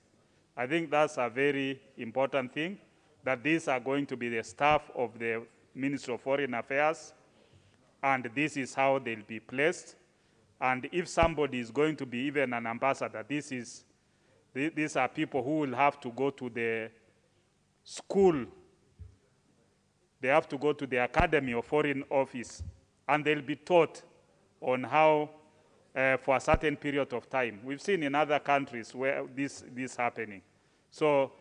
I think that's a very important thing, that these are going to be the staff of the Ministry of Foreign Affairs, and this is how they'll be placed. And if somebody is going to be even an ambassador, these are people who will have to go to the school. They have to go to the Academy of Foreign Office, and they'll be taught on how, for a certain period of time. We've seen in other countries where this is happening. So,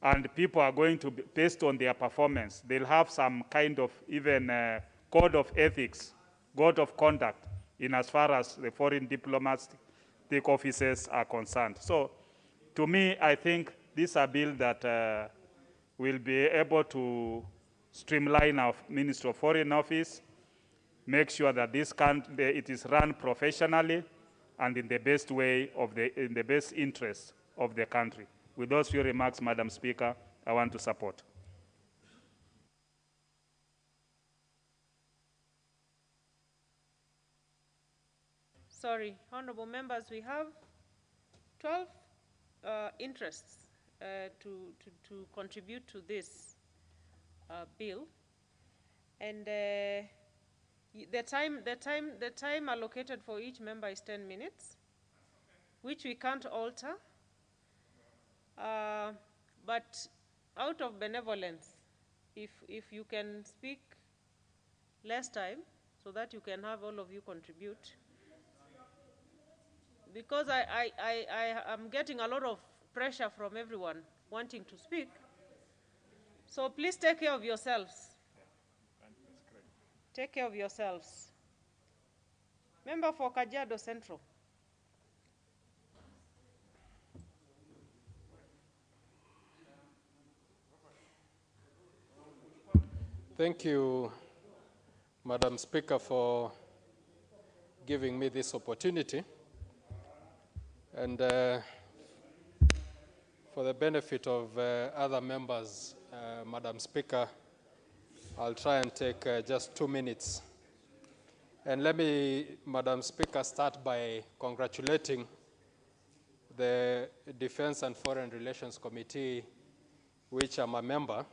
and people are going to, based on their performance, they'll have some kind of even code of ethics, code of conduct, in as far as the foreign diplomatic offices are concerned. So, to me, I think this is a bill that will be able to streamline our Ministry of Foreign Office, make sure that it is run professionally and in the best way, in the best interest of the country. With those few remarks, Madam Speaker, I want to support. Sorry, honorable members, we have 12 interests to contribute to this bill, and the time allocated for each member is 10 minutes, which we can't alter. But out of benevolence, if you can speak less time, so that you can have all of you contribute. Because I am getting a lot of pressure from everyone wanting to speak. So please take care of yourselves. Take care of yourselves. Member for Kajiado Central. Thank you, Madam Speaker, for giving me this opportunity. And for the benefit of other members, Madam Speaker, I'll try and take just 2 minutes. And let me, Madam Speaker, start by congratulating the Defense and Foreign Relations Committee, which I'm a member,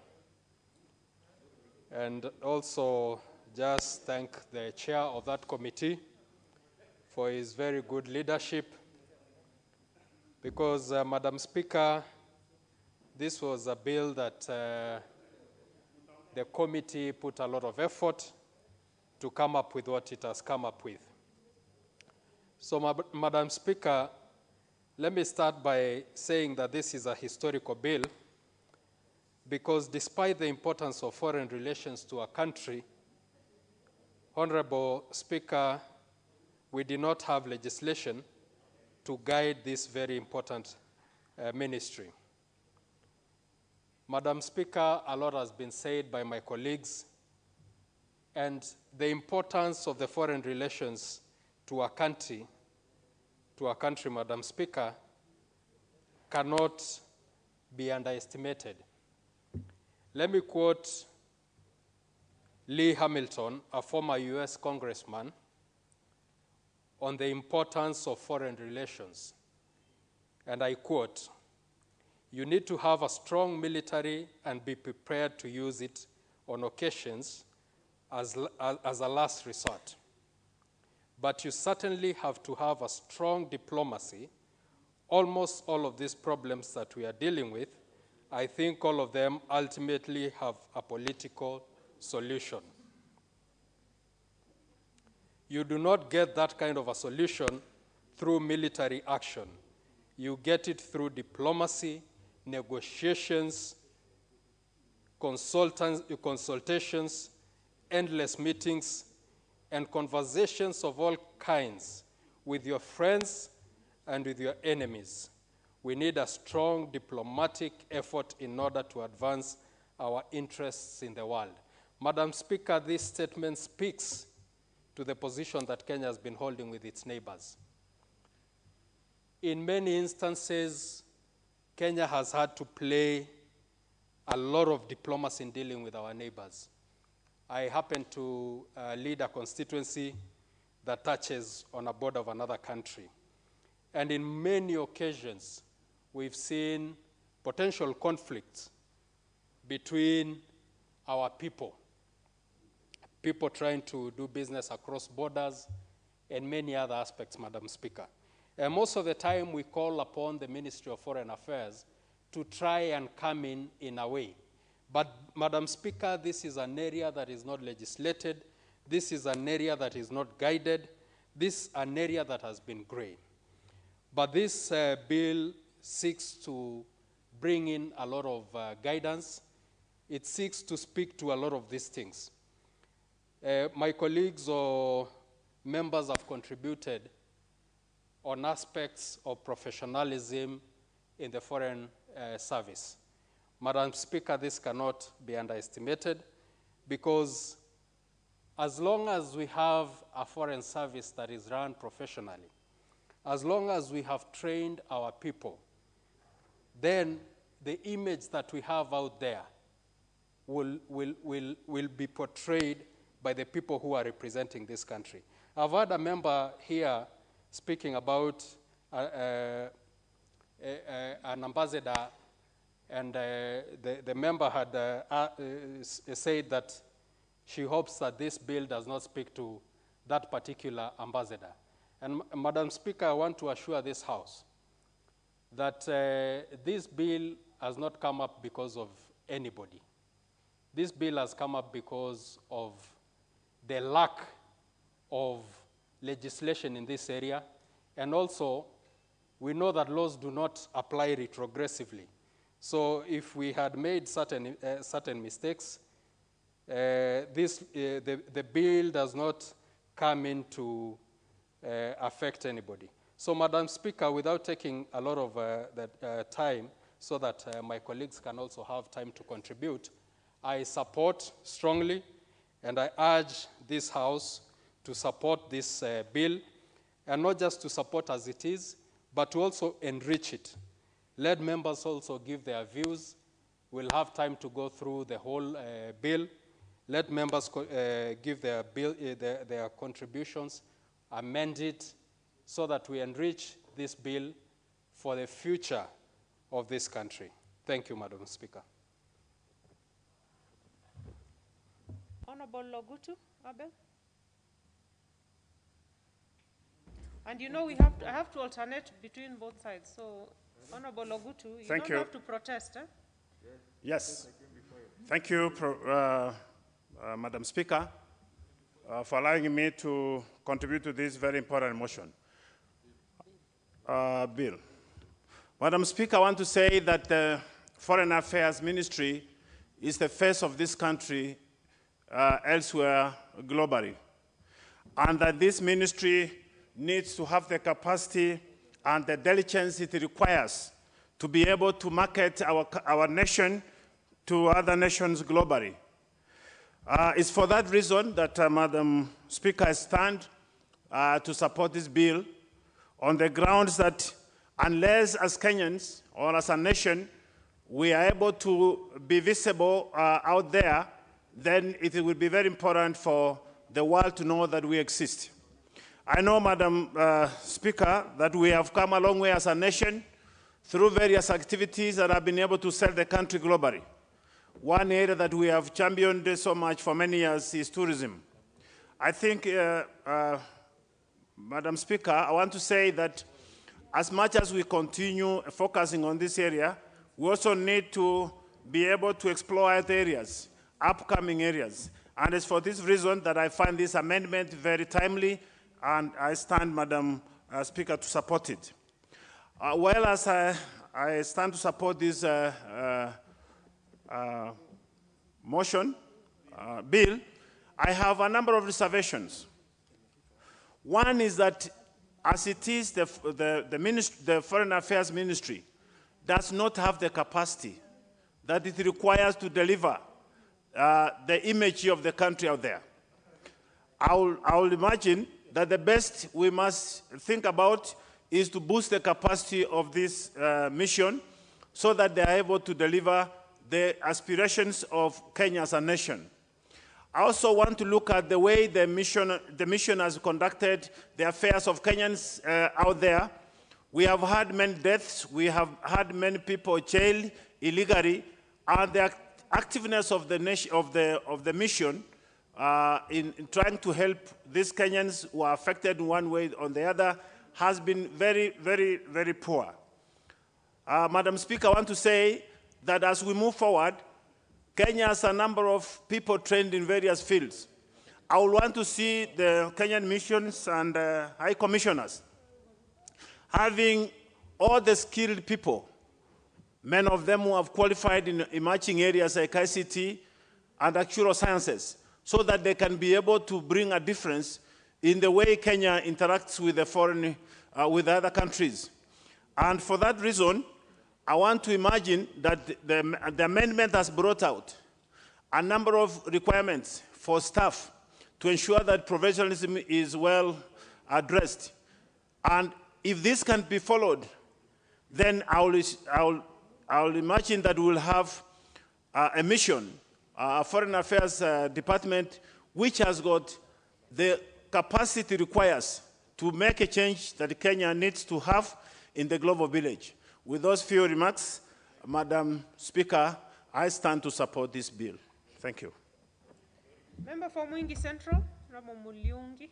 and also just thank the chair of that committee for his very good leadership, because, Madam Speaker, this was a bill that the committee put a lot of effort to come up with what it has come up with. So, Madam Speaker, let me start by saying that this is a historical bill, because despite the importance of foreign relations to a country, Honorable Speaker, we did not have legislation to guide this very important ministry. Madam Speaker, a lot has been said by my colleagues, and the importance of the foreign relations to a country, Madam Speaker, cannot be underestimated. Let me quote Lee Hamilton, a former US congressman, on the importance of foreign relations. And I quote, "You need to have a strong military and be prepared to use it on occasions as a last resort. But you certainly have to have a strong diplomacy. Almost all of these problems that we are dealing with, I think all of them ultimately have a political solution. You do not get that kind of a solution through military action. You get it through diplomacy, negotiations, consultations, endless meetings, and conversations of all kinds with your friends and with your enemies. We need a strong diplomatic effort in order to advance our interests in the world." Madam Speaker, this statement speaks to the position that Kenya has been holding with its neighbors. In many instances, Kenya has had to play a lot of diplomacy in dealing with our neighbors. I happen to lead a constituency that touches on a border of another country. And in many occasions, we've seen potential conflicts between our people trying to do business across borders, and many other aspects, Madam Speaker. And most of the time, we call upon the Ministry of Foreign Affairs to try and come in a way. But, Madam Speaker, this is an area that is not legislated. This is an area that is not guided. This is an area that has been gray. But this bill seeks to bring in a lot of guidance. It seeks to speak to a lot of these things. My colleagues or members have contributed on aspects of professionalism in the foreign service. Madam Speaker, this cannot be underestimated, because as long as we have a foreign service that is run professionally, as long as we have trained our people, then the image that we have out there will be portrayed by the people who are representing this country. I've heard a member here speaking about an ambassador, and the member had said that she hopes that this bill does not speak to that particular ambassador. And Madam Speaker, I want to assure this House that this bill has not come up because of anybody. This bill has come up because of the lack of legislation in this area, and also we know that laws do not apply retrogressively. So if we had made certain mistakes, the bill does not come in to affect anybody. So, Madam Speaker, without taking a lot of time so that my colleagues can also have time to contribute, I support strongly, and I urge this House to support this bill, and not just to support as it is, but to also enrich it. Let members also give their views. We'll have time to go through the whole bill. Let members give their contributions, amend it, so that we enrich this bill for the future of this country. Thank you, Madam Speaker. Honorable Logutu, Abel. And you know, I have to alternate between both sides. So, Honorable Logutu, you don't have to protest, eh? Yes. Thank you, Madam Speaker, for allowing me to contribute to this very important motion. Bill. Madam Speaker, I want to say that the Foreign Affairs Ministry is the face of this country elsewhere globally, and that this ministry needs to have the capacity and the diligence it requires to be able to market our nation to other nations globally. It's for that reason that, Madam Speaker, I stand to support this bill on the grounds that unless as Kenyans or as a nation we are able to be visible out there, then it will be very important for the world to know that we exist. I know, Madam Speaker, that we have come a long way as a nation through various activities that have been able to sell the country globally. One area that we have championed so much for many years is tourism. I think, Madam Speaker, I want to say that as much as we continue focusing on this area, we also need to be able to explore other areas, upcoming areas. And it's for this reason that I find this amendment very timely, and I stand, Madam Speaker, to support it. Well, as I stand to support this bill, I have a number of reservations. One is that, as it is, the Foreign Affairs Ministry does not have the capacity that it requires to deliver the image of the country out there. I will imagine that the best we must think about is to boost the capacity of this mission so that they are able to deliver the aspirations of Kenya as a nation. I also want to look at the way the mission has conducted the affairs of Kenyans out there. We have had many deaths, we have had many people jailed illegally, and the activeness of the mission in trying to help these Kenyans who are affected in one way or the other has been very, very, very poor. Madam Speaker, I want to say that as we move forward, Kenya has a number of people trained in various fields. I would want to see the Kenyan missions and high commissioners having all the skilled people, many of them who have qualified in emerging areas like ICT and actuarial sciences, so that they can be able to bring a difference in the way Kenya interacts with with other countries. And for that reason, I want to imagine that the amendment has brought out a number of requirements for staff to ensure that professionalism is well addressed. And if this can be followed, then I'll imagine that we'll have a mission, a Foreign Affairs Department, which has got the capacity requires to make a change that Kenya needs to have in the global village. With those few remarks, Madam Speaker, I stand to support this bill. Thank you. Member for Mwingi Central, Ramo Muliungi.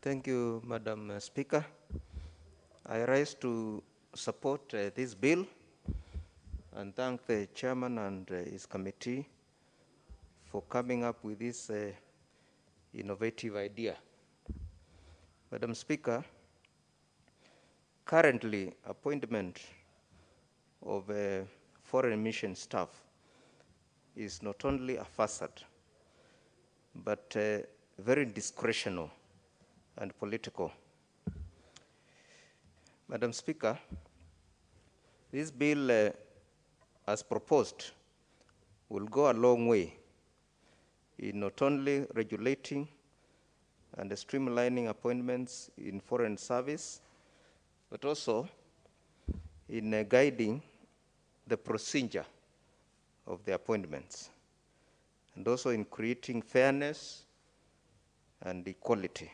Thank you, Madam Speaker. I rise to support this bill and thank the chairman and his committee for coming up with this innovative idea. Madam Speaker, currently appointment of foreign mission staff is not only a facade, but very discretional and political. Madam Speaker, this bill, as proposed, will go a long way in not only regulating and streamlining appointments in foreign service, but also in guiding the procedure of the appointments, and also in creating fairness and equality,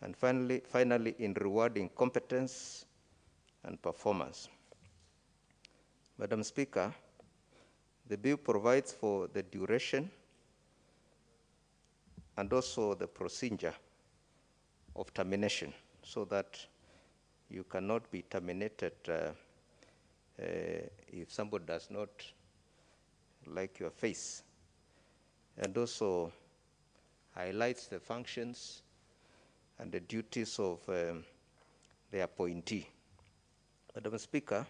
and finally in rewarding competence and performance. Madam Speaker, the bill provides for the duration and also the procedure of termination, so that you cannot be terminated if somebody does not like your face, and also highlights the functions and the duties of the appointee. Madam Speaker,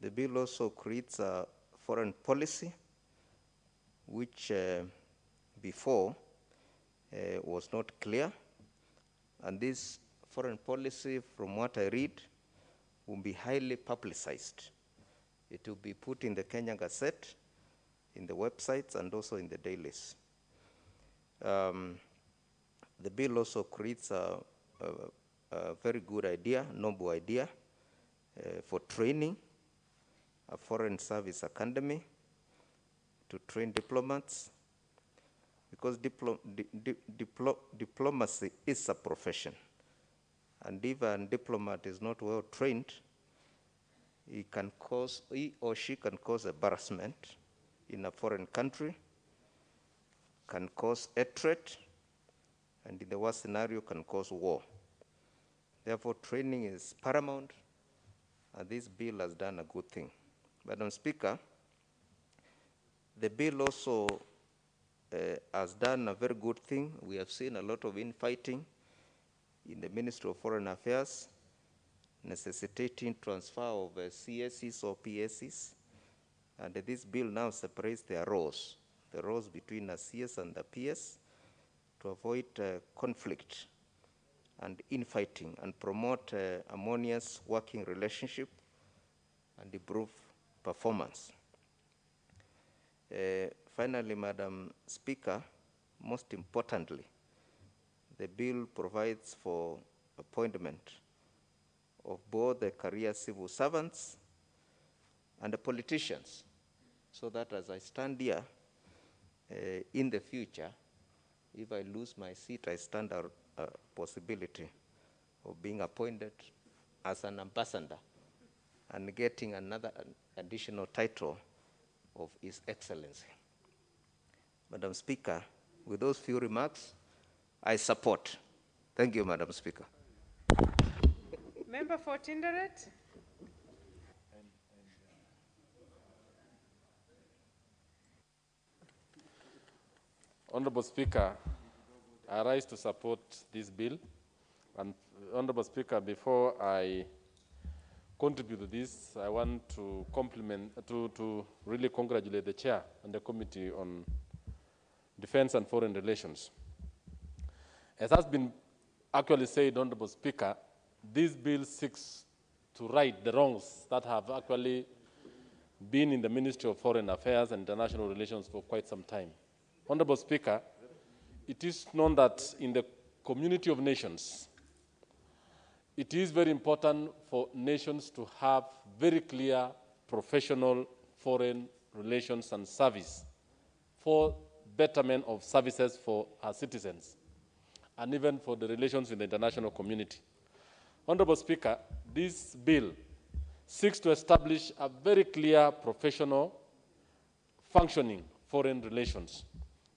the bill also creates a foreign policy which before was not clear. And this foreign policy, from what I read, will be highly publicized. It will be put in the Kenya Gazette, in the websites, and also in the dailies. The bill also creates a very good idea, noble idea, for training, a foreign service academy to train diplomats, because diplomacy is a profession. And if a diplomat is not well trained, he or she can cause embarrassment in a foreign country, can cause hatred, and in the worst scenario can cause war. Therefore, training is paramount, and this bill has done a good thing. Madam Speaker, the bill also has done a very good thing. We have seen a lot of infighting in the Ministry of Foreign Affairs, necessitating transfer of CSEs or PSEs. And this bill now separates their roles, the roles between a CS and a PS, to avoid conflict and infighting, and promote harmonious working relationship and improve performance. Finally, Madam Speaker, most importantly, the bill provides for appointment of both the career civil servants and the politicians, so that as I stand here, in the future, if I lose my seat, I stand a possibility of being appointed as an ambassador and getting another additional title of His Excellency. Madam Speaker, with those few remarks, I support. Thank you, Madam Speaker. Member for Tinderet. Honorable Speaker, I rise to support this bill. And Honorable Speaker, before I contribute to this, I want to really congratulate the Chair and the Committee on Defense and Foreign Relations. As has been actually said, Honorable Speaker, this bill seeks to right the wrongs that have actually been in the Ministry of Foreign Affairs and International Relations for quite some time. Honorable Speaker, it is known that in the community of nations, it is very important for nations to have very clear professional foreign relations and service for betterment of services for our citizens, and even for the relations with the international community. Honorable Speaker, this bill seeks to establish a very clear professional functioning foreign relations.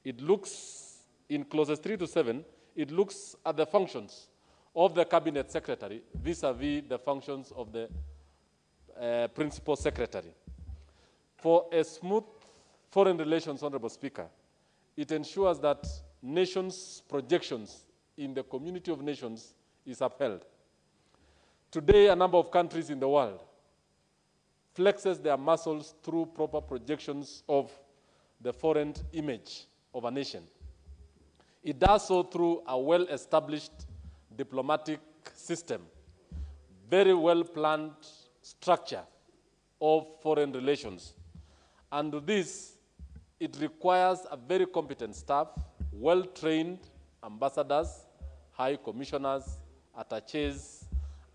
It looks, in clauses 3 to 7, it looks at the functions of the Cabinet Secretary vis-a-vis the functions of the Principal Secretary. For a smooth foreign relations, Honorable Speaker, it ensures that nations' projections in the community of nations is upheld. Today, a number of countries in the world flexes their muscles through proper projections of the foreign image of a nation. It does so through a well-established diplomatic system, very well-planned structure of foreign relations. And to this, it requires a very competent staff, well-trained ambassadors, high commissioners, attaches,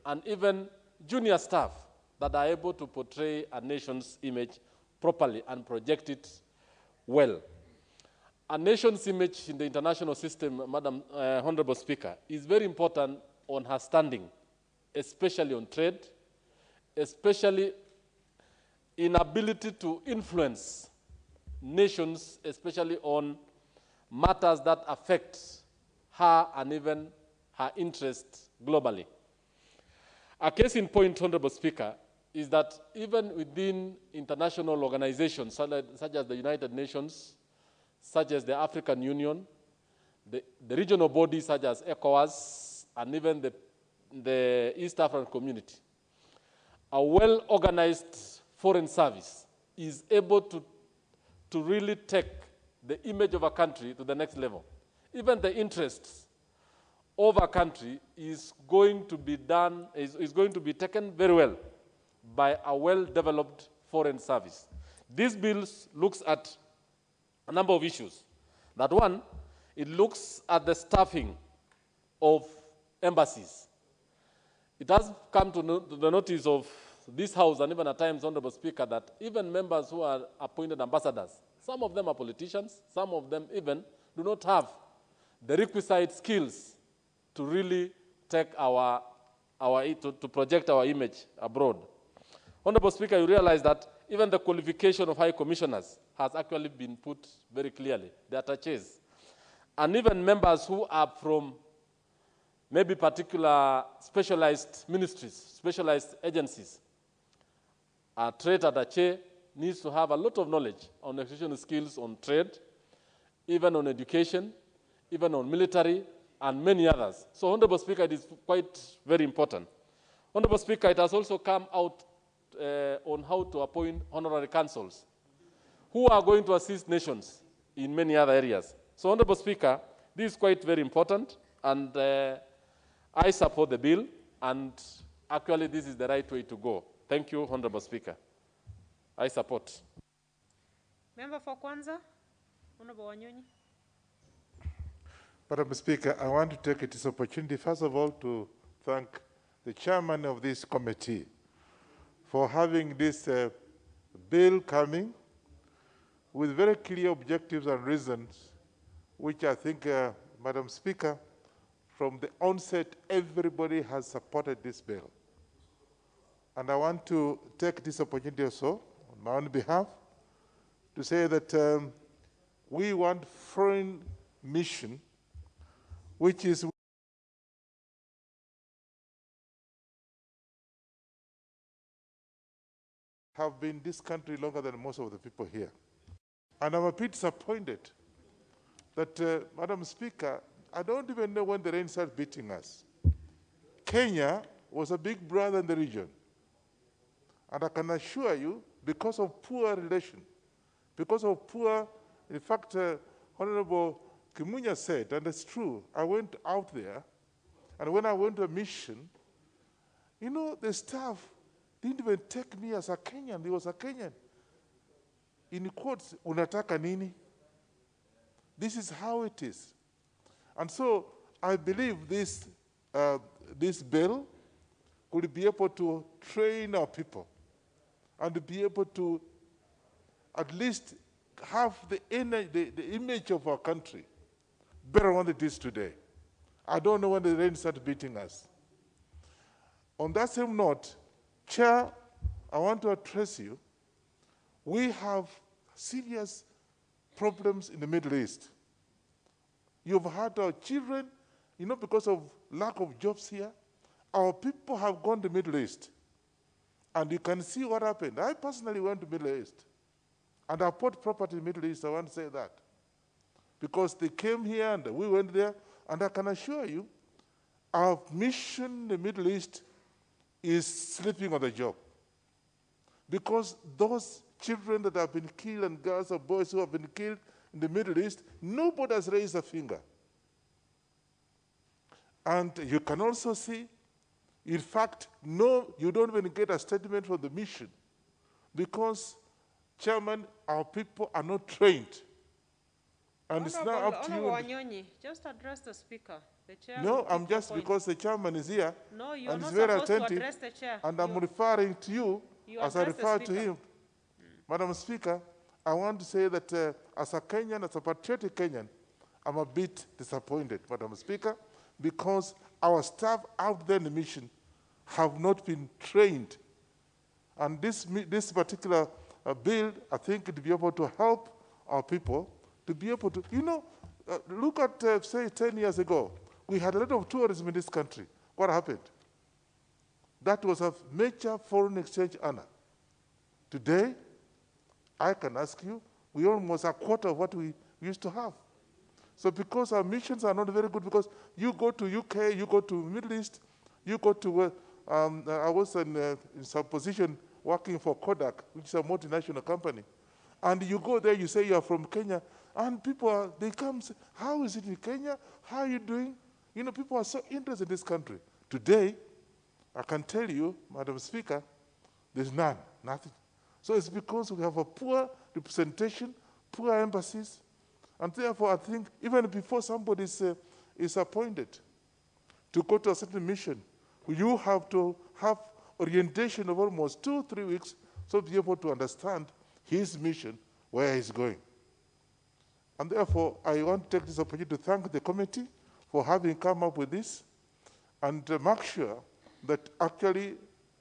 and even junior staff that are able to portray a nation's image properly and project it well. A nation's image in the international system, Madam Honorable Speaker, is very important on her standing, especially on trade, especially in ability to influence nations, especially on matters that affect her and even her interests globally. A case in point, Honorable Speaker, is that even within international organizations such as the United Nations, such as the African Union, the regional bodies such as ECOWAS, and even the East African Community, a well-organized foreign service is able to really take the image of a country to the next level, even the interests of a country is going to be done, is going to be taken very well by a well-developed foreign service. This bill looks at a number of issues. That one, it looks at the staffing of embassies. It has come to the notice of this House and even at times, Honorable Speaker, that even members who are appointed ambassadors, some of them are politicians, some of them even do not have the requisite skills to really take to project our image abroad. Honorable Speaker, you realize that even the qualification of high commissioners has actually been put very clearly. The attaches. And even members who are from maybe particular specialized ministries, specialized agencies. A trade attaché needs to have a lot of knowledge on execution skills on trade, even on education, even on military, and many others. So, Honorable Speaker, it is quite very important. Honorable Speaker, it has also come out on how to appoint honorary consuls who are going to assist nations in many other areas. So, Honorable Speaker, this is quite very important, and I support the bill, and actually this is the right way to go. Thank you, Honorable Speaker. I support. Member for Kwanza, Honorable Wanyonyi. Madam Speaker, I want to take this opportunity, first of all, to thank the chairman of this committee for having this bill coming with very clear objectives and reasons, which I think, Madam Speaker, from the onset, everybody has supported this bill. And I want to take this opportunity also, on my own behalf, to say that we want foreign mission, which is have been in this country longer than most of the people here. And I'm a bit disappointed that, Madam Speaker, I don't even know when the rain started beating us. Kenya was a big brother in the region. And I can assure you, because of poor relation, because of poor, in fact, Honorable Kimunya said, and it's true, I went out there, and when I went to a mission, you know, the staff didn't even take me as a Kenyan. He was a Kenyan. In quotes, unataka nini? This is how it is. And so I believe this bill could be able to train our people and to be able to at least have the image of our country better than it is today. I don't know when the rain started beating us. On that same note, Chair, I want to address you. We have serious problems in the Middle East. You've had our children, you know, because of lack of jobs here, our people have gone to the Middle East. And you can see what happened. I personally went to the Middle East. And I bought property in the Middle East, I want to say that. Because they came here and we went there, and I can assure you, our mission in the Middle East is sleeping on the job. Because those children that have been killed and girls or boys who have been killed in the Middle East, nobody has raised a finger. And you can also see, in fact, no, you don't even get a statement from the mission because, Chairman, our people are not trained. And it's now up to you. Wanyonyi, just address the speaker. The chair. No, I'm just because the chairman is here. No, you're and not he's very supposed attentive, to address the chair. And I'm referring to you as I refer to him. Madam Speaker, I want to say that as a Kenyan, as a patriotic Kenyan, I'm a bit disappointed, Madam Speaker, because our staff out there in the mission have not been trained. And this particular bill, I think it will be able to help our people to be able to, you know, look at, say, 10 years ago, we had a lot of tourism in this country. What happened? That was a major foreign exchange earner. Today, I can ask you, we almost a quarter of what we used to have. So because our missions are not very good, because you go to UK, you go to Middle East, you go to, I was in some position working for Kodak, which is a multinational company. And you go there, you say you are from Kenya, And people, they come say, how is it in Kenya? How are you doing? You know, people are so interested in this country. Today, I can tell you, Madam Speaker, there's nothing. So it's because we have a poor representation, poor embassies, and therefore I think even before somebody is appointed to go to a certain mission, you have to have orientation of almost 2-3 weeks so to be able to understand his mission, where he's going. And therefore, I want to take this opportunity to thank the committee for having come up with this and make sure that actually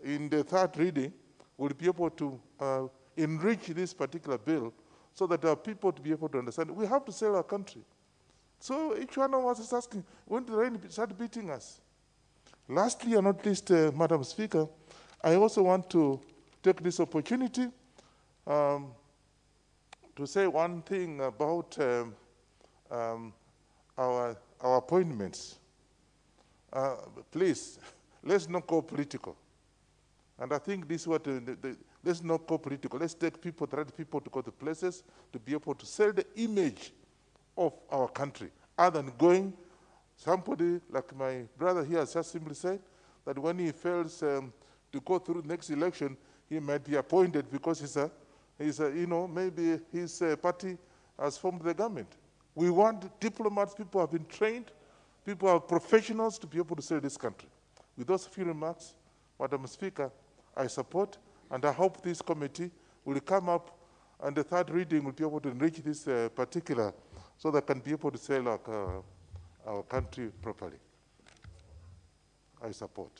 in the third reading, we'll be able to enrich this particular bill so that our people to be able to understand. We have to sell our country. So each one of us is asking, when the rain start beating us? Lastly, and not least, Madam Speaker, I also want to take this opportunity to say one thing about our appointments. Please, let's not go political. And I think this is what, let's not go political. Let's take people, the right people to go to places to be able to sell the image of our country, other than going, somebody like my brother here has just simply said that when he fails to go through the next election, he might be appointed because you know, maybe his party has formed the government. We want diplomats, people who have been trained, people who are professionals to be able to sell this country. With those few remarks, Madam Speaker, I support, and I hope this committee will come up and the third reading will be able to enrich this particular so that can be able to sell our country properly. I support.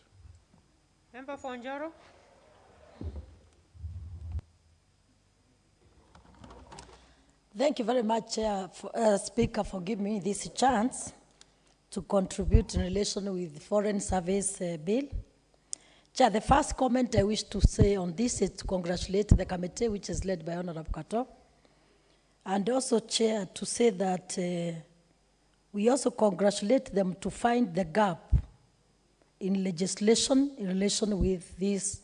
Member for Njoro. Thank you very much, Speaker, for giving me this chance to contribute in relation with the Foreign Service Bill. Chair, the first comment I wish to say on this is to congratulate the committee, which is led by Honorable Kato, and also, Chair, to say that we also congratulate them to find the gap in legislation in relation with this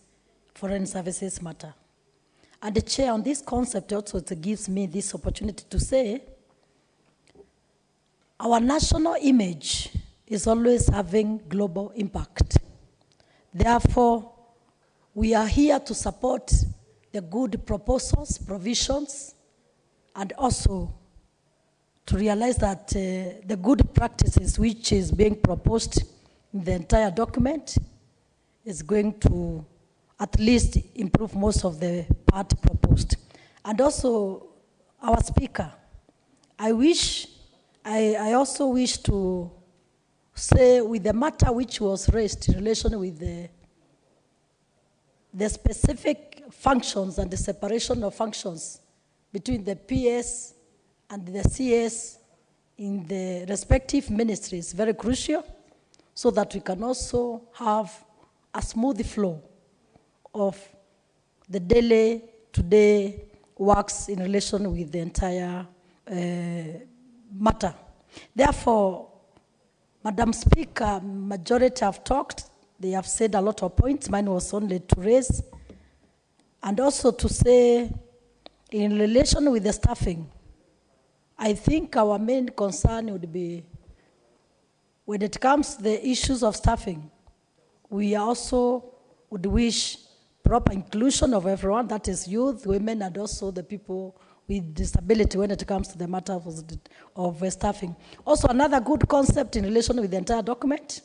foreign services matter. And the Chair, on this concept also it gives me this opportunity to say our national image is always having global impact. Therefore, we are here to support the good proposals, provisions, and also to realize that the good practices which is being proposed in the entire document is going to at least improve most of the part proposed. And also, our Speaker, I also wish to say with the matter which was raised in relation with the specific functions and the separation of functions between the PS and the CS in the respective ministries, very crucial, so that we can also have a smooth flow of the daily today works in relation with the entire matter. Therefore, Madam Speaker, majority have talked. They have said a lot of points. Mine was only to raise. And also to say, in relation with the staffing, I think our main concern would be, when it comes to the issues of staffing, we also would wish proper inclusion of everyone, that is youth, women, and also the people with disability when it comes to the matter of staffing. Also, another good concept in relation with the entire document,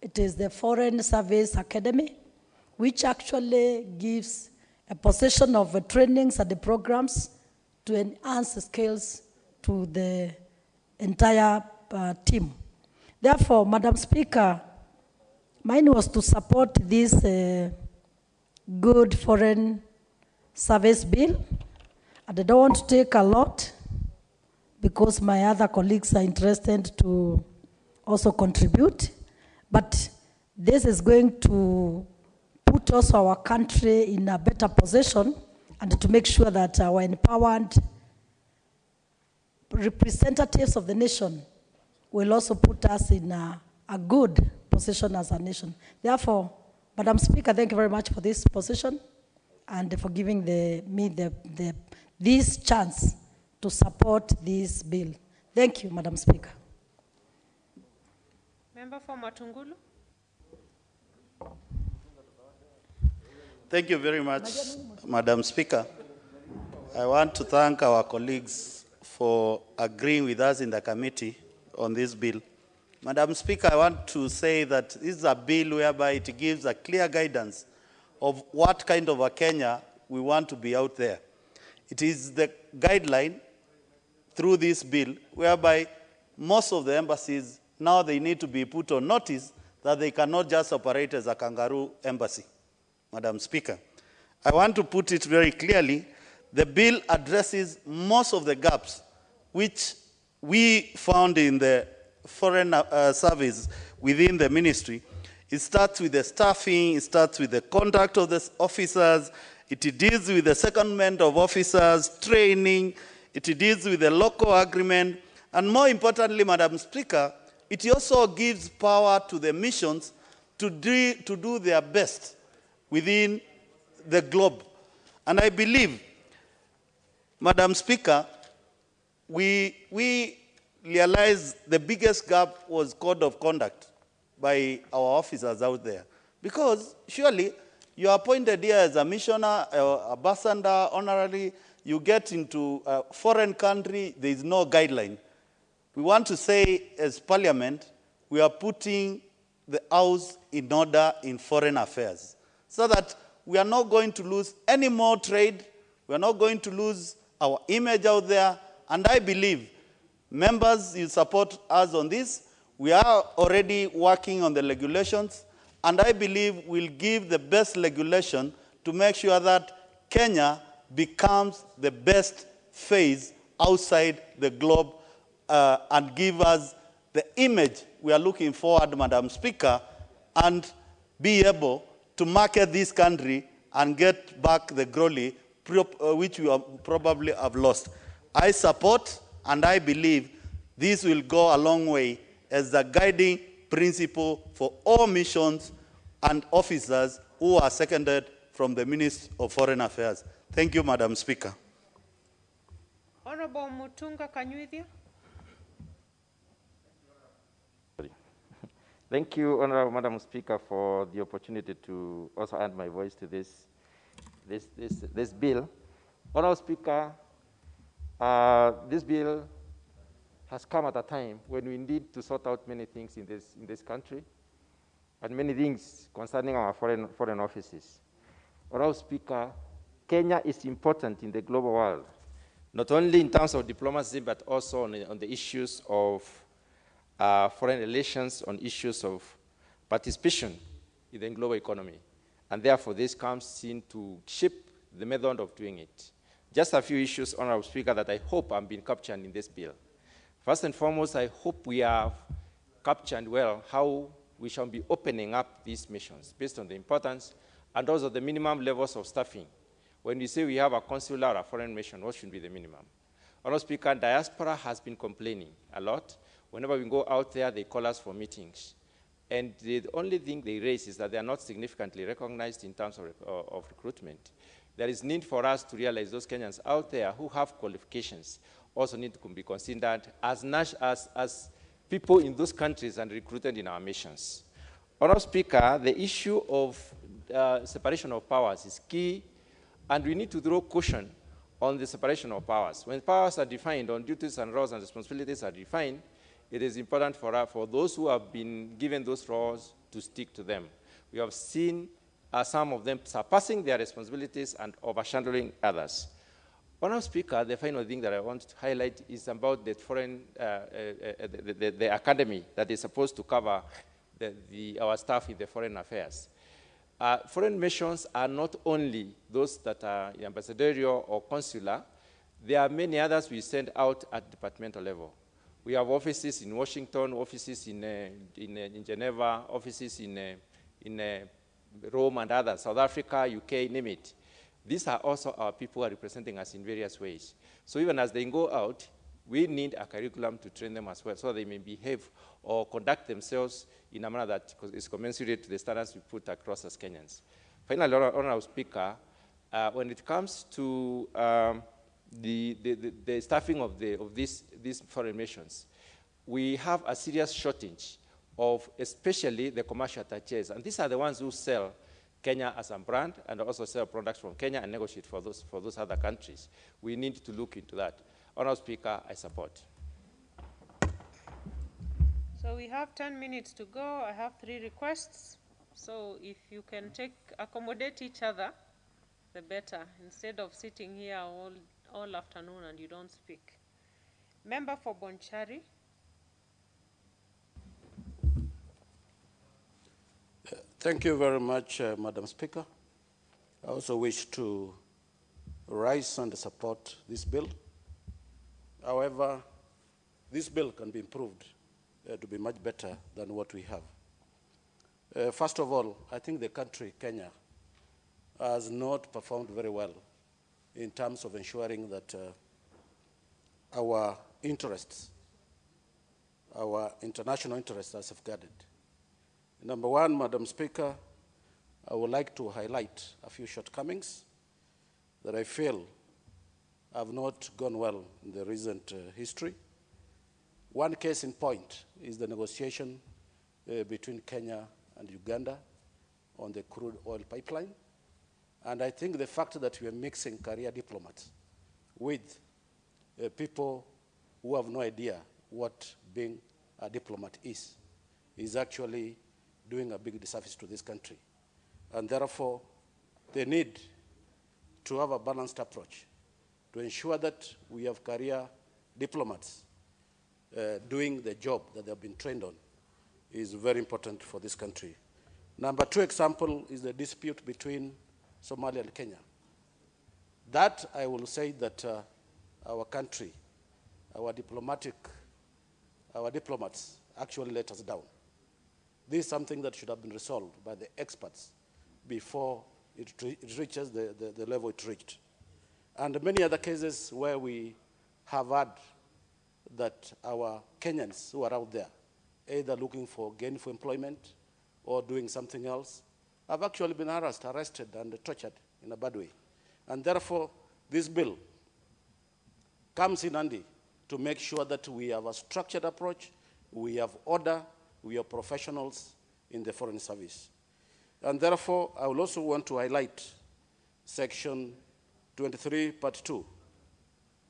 it is the Foreign Service Academy, which actually gives a position of trainings and the programs to enhance the skills to the entire team. Therefore, Madam Speaker, mine was to support this good foreign service bill. And I don't want to take a lot because my other colleagues are interested to also contribute. But this is going to put also our country in a better position and to make sure that our empowered representatives of the nation will also put us in a good position as a nation. Therefore, Madam Speaker, thank you very much for this position and for giving me this chance to support this bill. Thank you, Madam Speaker. Member for Matungulu. Thank you very much, Madam Speaker. I want to thank our colleagues for agreeing with us in the committee on this bill. Madam Speaker, I want to say that this is a bill whereby it gives a clear guidance of what kind of a Kenya we want to be out there. It is the guideline through this bill whereby most of the embassies now they need to be put on notice that they cannot just operate as a kangaroo embassy. Madam Speaker, I want to put it very clearly. The bill addresses most of the gaps which we found in the foreign service within the ministry. It starts with the staffing, it starts with the conduct of the officers, it deals with the secondment of officers, training, it deals with the local agreement, and more importantly, Madam Speaker, it also gives power to the missions to do their best within the globe. And I believe, Madam Speaker, we realized the biggest gap was code of conduct by our officers out there. Because surely you are appointed here as a missioner, ambassador, honorary, you get into a foreign country, there is no guideline. We want to say as Parliament, we are putting the house in order in foreign affairs so that we are not going to lose any more trade, we are not going to lose our image out there, and I believe members, you support us on this. We are already working on the regulations, and I believe we'll give the best regulation to make sure that Kenya becomes the best face outside the globe and give us the image we are looking forward, Madam Speaker, and be able to market this country and get back the glory which we probably have lost. I support and I believe this will go a long way as the guiding principle for all missions and officers who are seconded from the Ministry of Foreign Affairs. Thank you, Madam Speaker. Honorable Mutunga Kanyuithia. Thank you, Honorable Madam Speaker, for the opportunity to also add my voice to this bill. Honorable Speaker, this bill has come at a time when we need to sort out many things in this country and many things concerning our foreign offices. Honorable Speaker, Kenya is important in the global world, not only in terms of diplomacy, but also on the issues of foreign relations, on issues of participation in the global economy. And therefore, this comes in to shape the method of doing it. Just a few issues, Honorable Speaker, that I hope have been captured in this bill. First and foremost, I hope we have captured well how we shall be opening up these missions based on the importance and also the minimum levels of staffing. When we say we have a consular or a foreign mission, what should be the minimum? Honorable Speaker, diaspora has been complaining a lot. Whenever we go out there, they call us for meetings. And the only thing they raise is that they are not significantly recognized in terms of recruitment. There is need for us to realize those Kenyans out there who have qualifications also need to be considered as people in those countries and recruited in our missions. Honorable Speaker, the issue of separation of powers is key, and we need to draw caution on the separation of powers. When powers are defined, on duties and roles and responsibilities are defined, it is important for those who have been given those roles to stick to them. We have seen some of them surpassing their responsibilities and overshadowing others. Honorable Speaker, the final thing that I want to highlight is about the foreign, the academy that is supposed to cover our staff in the foreign affairs. Foreign missions are not only those that are ambassadorial or consular. There are many others we send out at departmental level. We have offices in Washington, offices in Geneva, offices in Rome and others, South Africa, UK, name it. These are also our people who are representing us in various ways. So even as they go out, we need a curriculum to train them as well so they may behave or conduct themselves in a manner that is commensurate to the standards we put across as Kenyans. Finally, Honorable Speaker, when it comes to the staffing of these foreign missions, we have a serious shortage of especially the commercial attaches. And these are the ones who sell Kenya as a brand and also sell products from Kenya and negotiate for those other countries. We need to look into that. Honourable Speaker, I support. So we have 10 minutes to go. I have 3 requests. So if you can accommodate each other, the better, instead of sitting here all afternoon and you don't speak. Member for Bonchari. Thank you very much, Madam Speaker. I also wish to rise and support this bill. However, this bill can be improved to be much better than what we have. First of all, I think the country, Kenya, has not performed very well in terms of ensuring that our interests, our international interests are safeguarded. Number one, Madam Speaker, I would like to highlight a few shortcomings that I feel have not gone well in the recent history. One case in point is the negotiation between Kenya and Uganda on the crude oil pipeline. And I think the fact that we are mixing career diplomats with people who have no idea what being a diplomat is actually doing a big disservice to this country. And therefore, they need to have a balanced approach to ensure that we have career diplomats doing the job that they have been trained on is very important for this country. Number 2 example is the dispute between Somalia and Kenya. That I will say that our country, our diplomats actually let us down. This is something that should have been resolved by the experts before it reaches the level it reached. And many other cases where we have had that our Kenyans who are out there, either looking for gainful employment or doing something else, have actually been harassed, arrested, and tortured in a bad way. And therefore, this bill comes in handy to make sure that we have a structured approach, we have order, we are professionals in the Foreign Service. And therefore, I will also want to highlight Section 23, Part 2,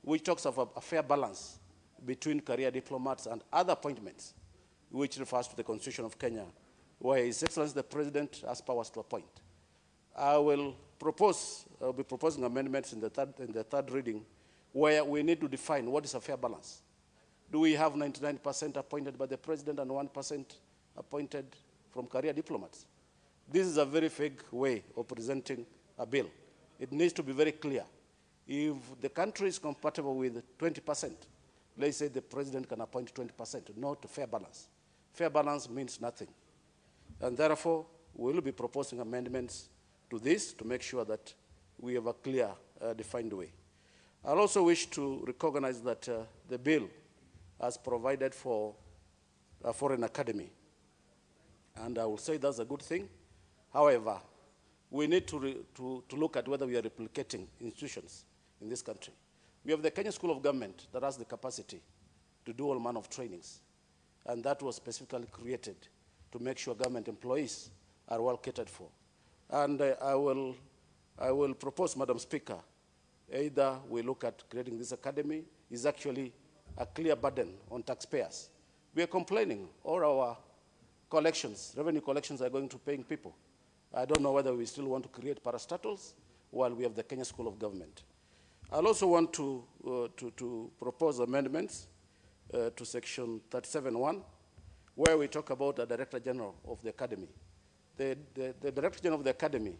which talks of a fair balance between career diplomats and other appointments, which refers to the Constitution of Kenya, where His Excellency the President has powers to appoint. I will be proposing amendments in the third reading, where we need to define what is a fair balance. Do we have 99% appointed by the President and 1% appointed from career diplomats? This is a very vague way of presenting a bill. It needs to be very clear. If the country is compatible with 20%, let's say the President can appoint 20%, not a fair balance. Fair balance means nothing. And therefore, we will be proposing amendments to this to make sure that we have a clear, defined way. I also wish to recognize that the bill has provided for a foreign academy. And I will say that's a good thing. However, we need to look at whether we are replicating institutions in this country. We have the Kenya School of Government that has the capacity to do all manner of trainings. And that was specifically created to make sure government employees are well catered for. And I will propose, Madam Speaker, either we look at creating this academy, is actually a clear burden on taxpayers. We are complaining all our collections, revenue collections are going to paying people. I don't know whether we still want to create parastatals while we have the Kenya School of Government. I'll also want to propose amendments to Section 37(1), where we talk about the Director General of the Academy. The Director General of the Academy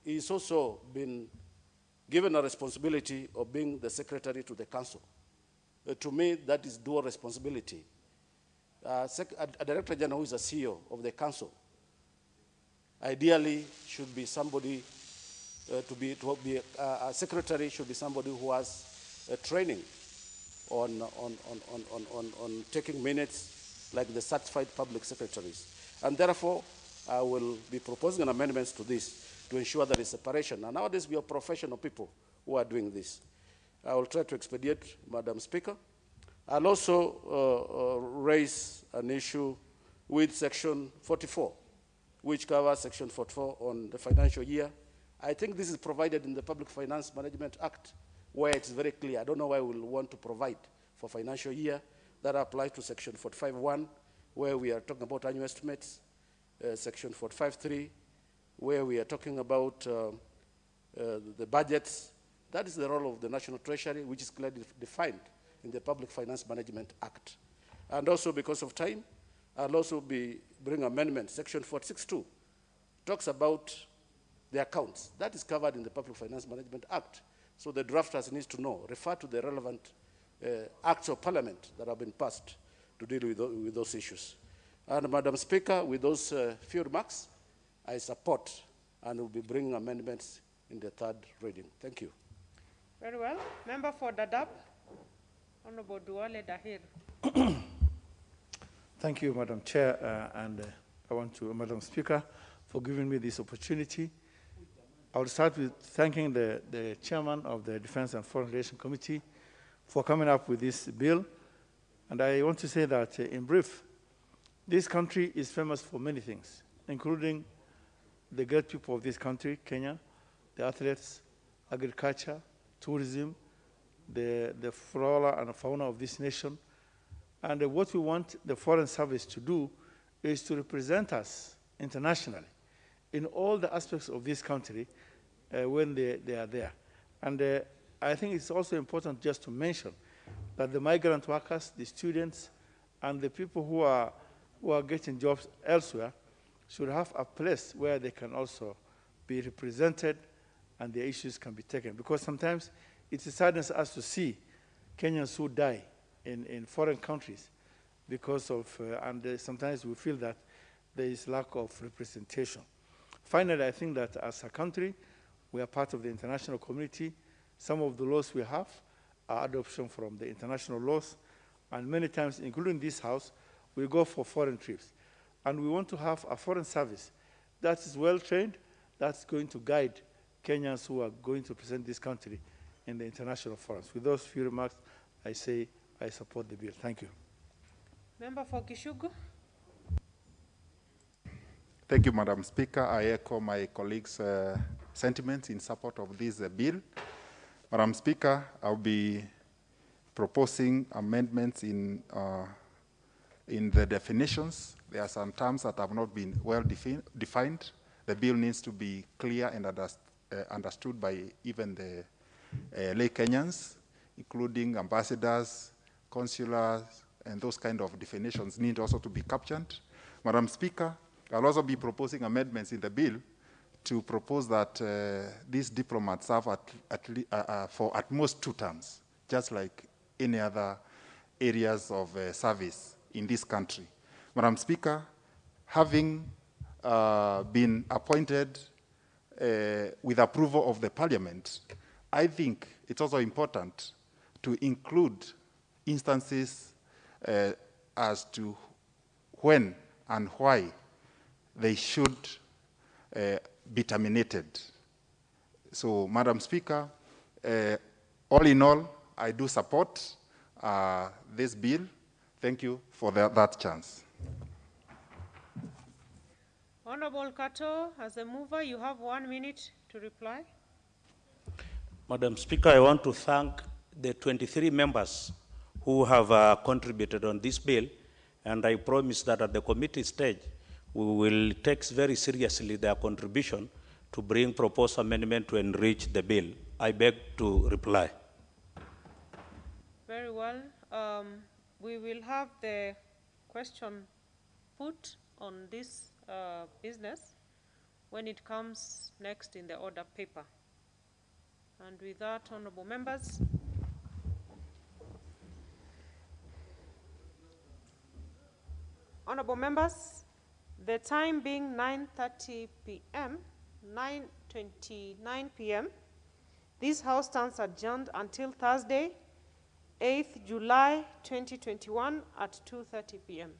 is also been given a responsibility of being the Secretary to the Council. To me, that is dual responsibility. A Director General who is a CEO of the Council ideally should be somebody, a secretary should be somebody who has training on taking minutes like the certified public secretaries. And therefore, I will be proposing amendments to this to ensure there is separation. And nowadays we have professional people who are doing this. I will try to expedite, Madam Speaker. I'll also raise an issue with Section 44, which covers Section 44 on the financial year. I think this is provided in the Public Finance Management Act, where it's very clear. I don't know why we'll want to provide for financial year. That applies to Section 45.1, where we are talking about annual estimates, Section 45.3, where we are talking about the budgets. That is the role of the National Treasury, which is clearly defined in the Public Finance Management Act. And also, because of time, I'll also bring amendment. Section 46.2 talks about the accounts. That is covered in the Public Finance Management Act. So the drafters needs to know, refer to the relevant acts of parliament that have been passed to deal with those issues. And Madam Speaker, with those few remarks, I support and will be bringing amendments in the third reading. Thank you. Very well. Member for Dadaab, Honorable Duale Dahir. Thank you, Madam Chair, and I want to, Madam Speaker, for giving me this opportunity. I will start with thanking the chairman of the Defense and Foreign Relations Committee for coming up with this bill. And I want to say that, in brief, this country is famous for many things, including the great people of this country, Kenya, the athletes, agriculture, tourism, the flora and fauna of this nation. And what we want the Foreign Service to do is to represent us internationally in all the aspects of this country when they are there. And I think it's also important just to mention that the migrant workers, the students, and the people who are getting jobs elsewhere should have a place where they can also be represented and their issues can be taken. Because sometimes it saddens us to see Kenyans who die in foreign countries because of, and sometimes we feel that there is lack of representation. Finally, I think that as a country, we are part of the international community. Some of the laws we have are adoption from the international laws, and many times, including this House, we go for foreign trips. And we want to have a foreign service that is well-trained, that's going to guide Kenyans who are going to present this country in the international forums. With those few remarks, I say I support the bill. Thank you. Member for Kishugu. Thank you, Madam Speaker. I echo my colleagues' sentiments in support of this bill. Madam Speaker, I'll be proposing amendments in the definitions. There are some terms that have not been well defined. The bill needs to be clear and understood by even the lay Kenyans, including ambassadors, consulars, and those kind of definitions need also to be captured. Madam Speaker, I'll also be proposing amendments in the bill to propose that these diplomats serve for at most 2 terms, just like any other areas of service in this country. Madam Speaker, having been appointed with approval of the Parliament, I think it's also important to include instances as to when and why they should be terminated. So, Madam Speaker, all in all, I do support this bill. Thank you for that chance. Honorable Kato, as a mover, you have 1 minute to reply. Madam Speaker, I want to thank the 23 members who have contributed on this bill, and I promise that at the committee stage, we will take very seriously their contribution to bring proposed amendment to enrich the bill. I beg to reply. Very well. We will have the question put on this business when it comes next in the order paper. And with that, honorable members, the time being 9:30 p.m., 9:29 p.m., this House stands adjourned until Thursday, 8th July 2021 at 2:30 p.m.